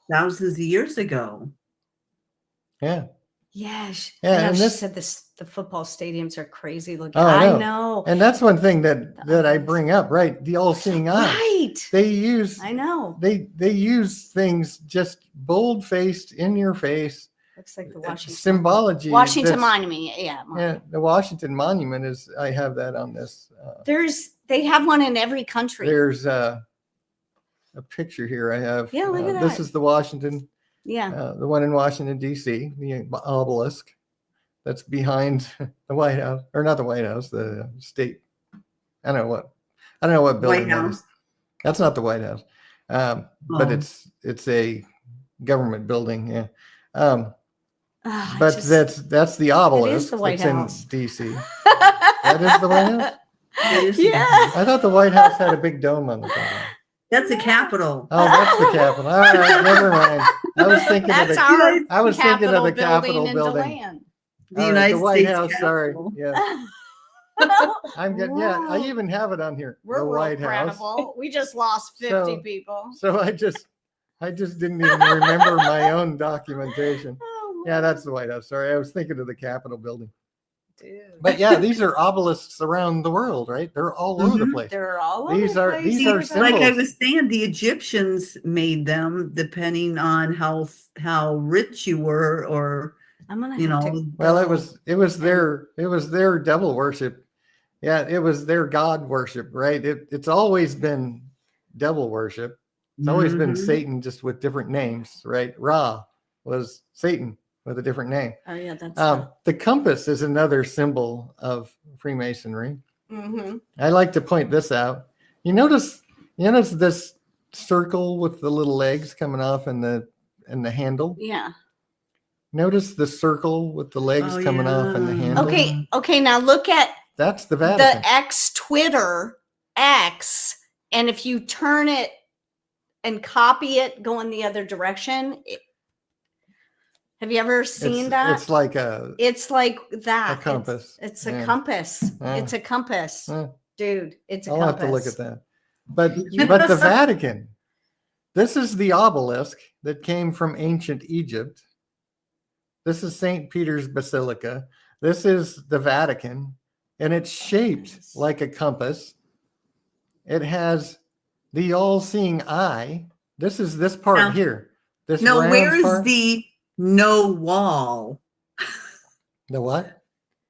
thousands of years ago. Yeah. Yes. Yeah, I know and she this- said the football stadiums are crazy looking. Oh, I know. And that's one thing that I bring up, right? The all-seeing eye. Right. They use I know. they use things just bold-faced in your face. Looks like the Washington Symbology. Washington Monument. Yeah. Yeah, the Washington Monument is. I have that on this. They have one in every country. There's a picture here. I have. Yeah, look at This that. is the Washington. Yeah. The one in Washington D.C. The obelisk that's behind the White House, or not the White House, the state. I don't know what building. White that House. is. That's not the White House, but Oh. it's a government building. Yeah. Ah, But that's the obelisk. the White that's House. in D.C. That is the White House. That is- Yeah. I thought the White House had a big dome on the top. That's the Capitol. Oh, that's the Capitol. All right, never mind. I was thinking That's of the. our I was thinking of the Capitol Capitol building. building. The All right, United the White States House. Capitol. Sorry. Yeah, I'm good. Yeah, I even have it on here. We're the real White House. credible. We just lost 50 So- people. So I just didn't even remember my own documentation. Oh, Yeah, that's the White House. Sorry, I was thinking of the Capitol building. dude. But yeah, these are obelisks around the world, right? They're all over the Mhm. place. They're all These over are- the these place. are Like I symbols. was saying, the Egyptians made them depending on how rich you were, or I'm gonna you have know. to Well, go. it was their devil worship. Yeah, it was their God worship, right? It's always been devil worship. It's always been Mhm. Satan, just with different names, right? Ra was Satan with a different name. Oh yeah, that's The compass is another symbol of Freemasonry. mm-hmm. I like to point this out. You notice this circle with the little legs coming off and the handle. Yeah. Notice the circle with the legs Oh, coming off and the yeah. handle. Okay. Now look at That's the Vatican. the X Twitter X, and if you turn it and copy it going the other direction, have you ever seen that? It's like a It's like that. A compass. It's a Yeah. compass. Yeah. It's a compass, Yeah. dude. It's a I'll compass. have to look at that. But the Vatican, this is the obelisk that came from ancient Egypt. This is St. Peter's Basilica. This is the Vatican, and it's shaped like a compass. It has the all-seeing eye. This is this part Now- here. This No, round where is part. the no wall? The what?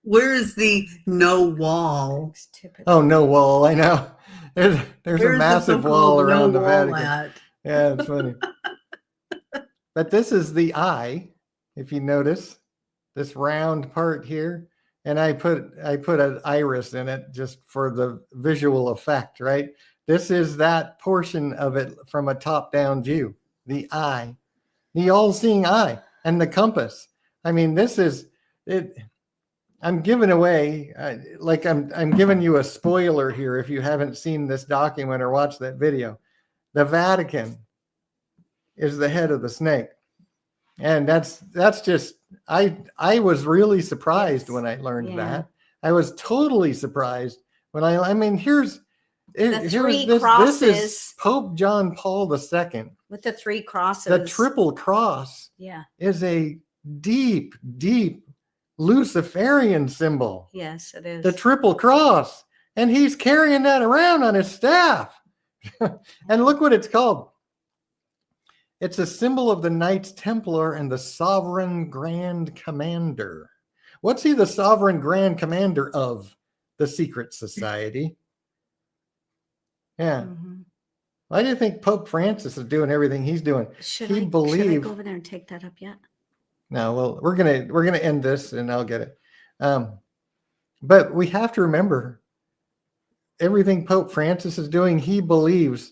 Where is the no wall? Oh, no wall. I know. There's Where's a the massive so-called wall around the no wall Vatican. at? Yeah, it's funny. But this is the eye, if you notice, this round part here. And I put an iris in it just for the visual effect, right? This is that portion of it from a top-down view, the eye, the all-seeing eye, and the compass. I mean, this is it. I'm giving away, I'm giving you a spoiler here if you haven't seen this document or watched that video. The Vatican is the head of the snake. And that's just, I was really surprised when I learned that. I was totally surprised when I mean, here's three this crosses. is Pope John Paul II. With the three crosses. The triple cross Yeah. is a deep, deep Luciferian symbol. Yes, it is. The triple cross. And he's carrying that around on his staff. And look what it's called. It's a symbol of the Knights Templar and the Sovereign Grand Commander. What's he the Sovereign Grand Commander of? The Secret Society. Yeah. Mhm. Why do you think Pope Francis is doing everything he's doing? Should He I believed. go over there and take that up yet? No, well, we're gonna end this and I'll get it. But we have to remember everything Pope Francis is doing. He believed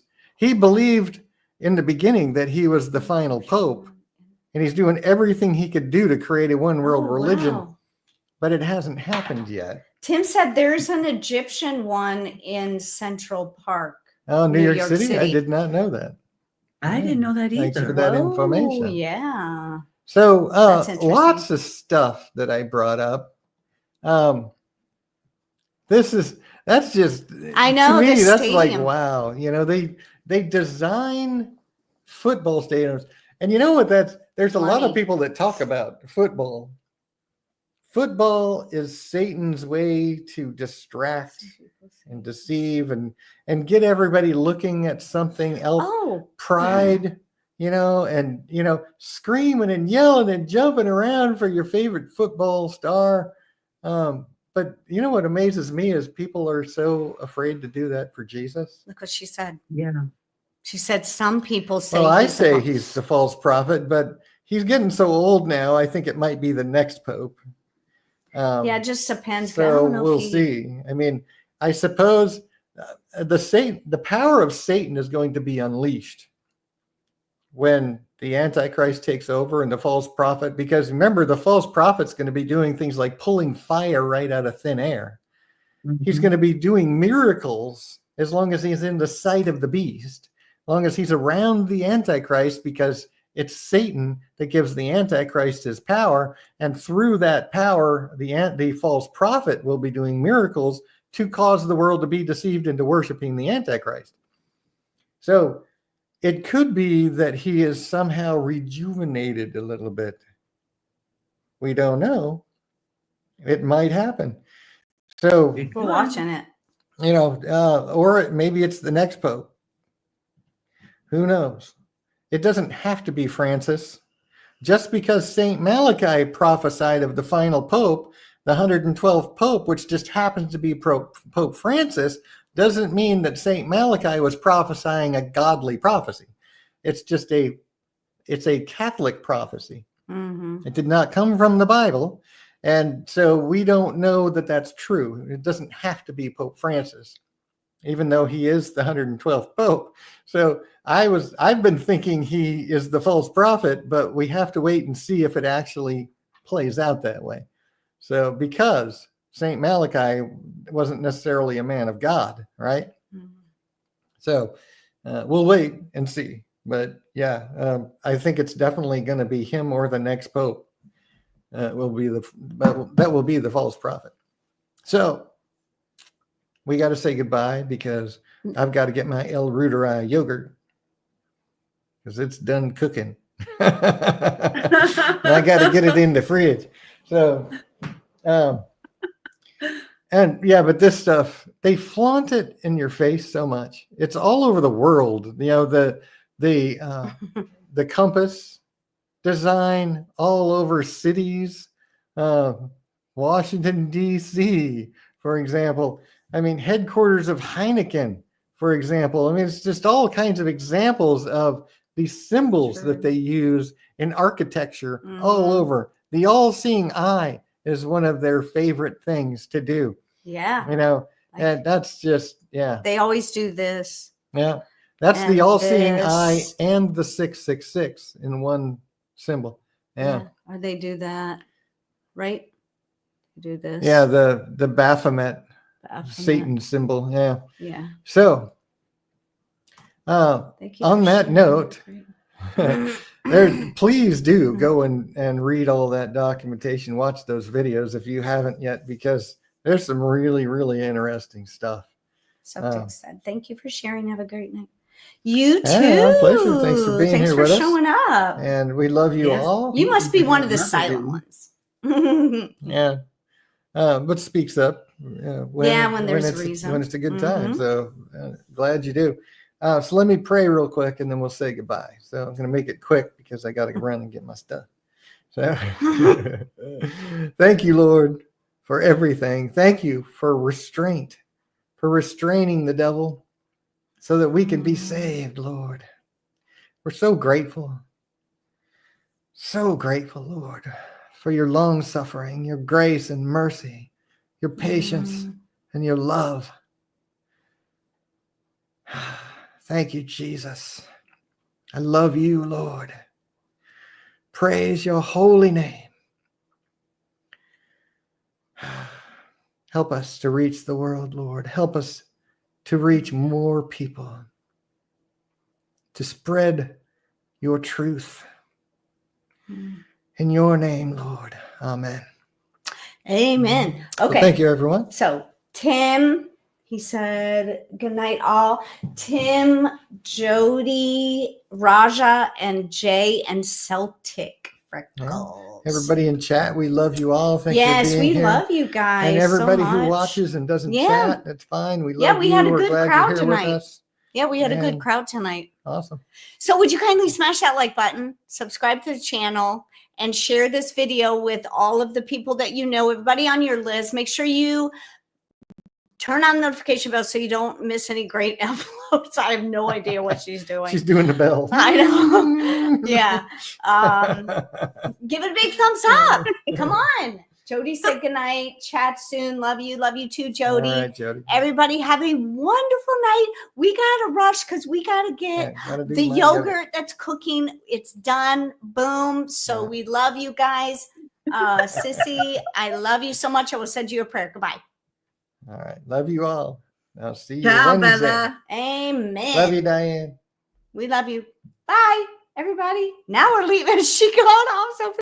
in the beginning that he was the final pope, and he's doing everything he could do to create a one world Oh, religion. wow. But it hasn't happened yet. Tim said there's an Egyptian one in Central Park. Oh, New New York York City? I City. did not know that. I didn't know that Thanks either. for that Whoa, information. yeah. So That's interesting. lots of stuff that I brought up. That's just, I know, to me, the that's like, stadium. wow. They design football stadiums. And you know what, there's a lot of Money. people that talk about football. Football is Satan's way to distract and deceive and get everybody looking at something else. Oh, Pride, and screaming and yelling and jumping around for your favorite football star. But you know what amazes me is people are so afraid to do that for Jesus. look what she said. Yeah. She said some people say. Well, I he's the say false- he's the false prophet, but he's getting so old now. I think it might be the next pope. Yeah, it just depends. But I So don't know we'll if he, see. I mean, I suppose the power of Satan is going to be unleashed when the Antichrist takes over and the false prophet, because remember, the false prophet's going to be doing things like pulling fire right out of thin air. Mm-hmm. He's going to be doing miracles as long as he's in the sight of the beast, as long as he's around the Antichrist, because it's Satan that gives the Antichrist his power. And through that power, the false prophet will be doing miracles to cause the world to be deceived into worshiping the Antichrist. So it could be that he is somehow rejuvenated a little bit. We don't know. It might happen. So we're watching it. or maybe it's the next pope. Who knows? It doesn't have to be Francis. Just because St. Malachi prophesied of the final pope, the 112th pope, which just happens to be Pope Francis, doesn't mean that St. Malachi was prophesying a godly prophecy. It's just it's a Catholic prophecy. Mm-hmm. It did not come from the Bible. And so we don't know that that's true. It doesn't have to be Pope Francis, even though he is the 112th Pope. So I've been thinking he is the false prophet, but we have to wait and see if it actually plays out that way. So because St. Malachi wasn't necessarily a man of God, right? Mm-hmm. So we'll wait and see. But yeah, I think it's definitely going to be him or the next Pope. That will be the false prophet. So we got to say goodbye because I've got to get my El Ruderi yogurt because it's done cooking. And I got to get it in the fridge. So, and yeah, but this stuff, they flaunt it in your face so much. It's all over the world. The compass design all over cities, Washington, D.C., for example. I mean, headquarters of Heineken, for example. I mean, it's just all kinds of examples of these symbols that they use in architecture all over. The all-seeing eye is one of their favorite things to do. Yeah. And that's just, yeah. They always do this. Yeah. That's the all-seeing eye and the 666 in one symbol. Yeah. Or they do that, right? Do this. Yeah, the Baphomet, Satan symbol. Yeah. Yeah. So on that note, please do go and read all that documentation, watch those videos if you haven't yet, because there's some really, really interesting stuff. Subject said, thank you for sharing. Have a great night. You too. Yeah, our pleasure. Thanks for being here with us. Thanks for showing up. And we love you all. You must be one of the silent ones. Yeah. But speaks up. When there's a reason. When it's a good time. So glad you do. So let me pray real quick and then we'll say goodbye. So I'm going to make it quick because I got to run and get my stuff. So thank you, Lord, for everything. Thank you for restraint, for restraining the devil so that we can be saved, Lord. We're so grateful, Lord, for your long suffering, your grace and mercy, your patience and your love. Thank you, Jesus. I love you, Lord. Praise your holy name. Help us to reach the world, Lord. Help us to reach more people. to spread your truth. In your name, Lord. Amen. Amen. Okay. Well, thank you, everyone. So Tim, he said, good night, all. Tim, Jody, Raja, and Jay, and Celtic Freckles. Everybody in chat, we love you all. Thank Yes, you for being we here. love you guys. And everybody so who much. watches and doesn't Yeah. chat, that's fine. We love you. Yeah, we had a We're good glad crowd you're here with tonight. us. Yeah, we had a good And- crowd tonight. Awesome. So would you kindly smash that like button, subscribe to the channel, and share this video with all of the people that you know, everybody on your list. Make sure you turn on the notification bell so you don't miss any great uploads. I have no idea what she's doing. She's doing the bell. I know. Yeah. Give it a big thumbs up. Come on. Jody said goodnight. Chat soon. Love you. Love you too, Jody. All right, Jody. Everybody have a wonderful night. We got to rush because we got to get the yogurt that's cooking. It's done. Boom. So we love you guys. Sissy, I love you so much. I will send you a prayer. Goodbye. All right. Love you all. I'll see you Ciao, Wednesday. Bella. Amen. Love you, Diane. We love you. Bye, everybody. Now we're leaving. She gone off so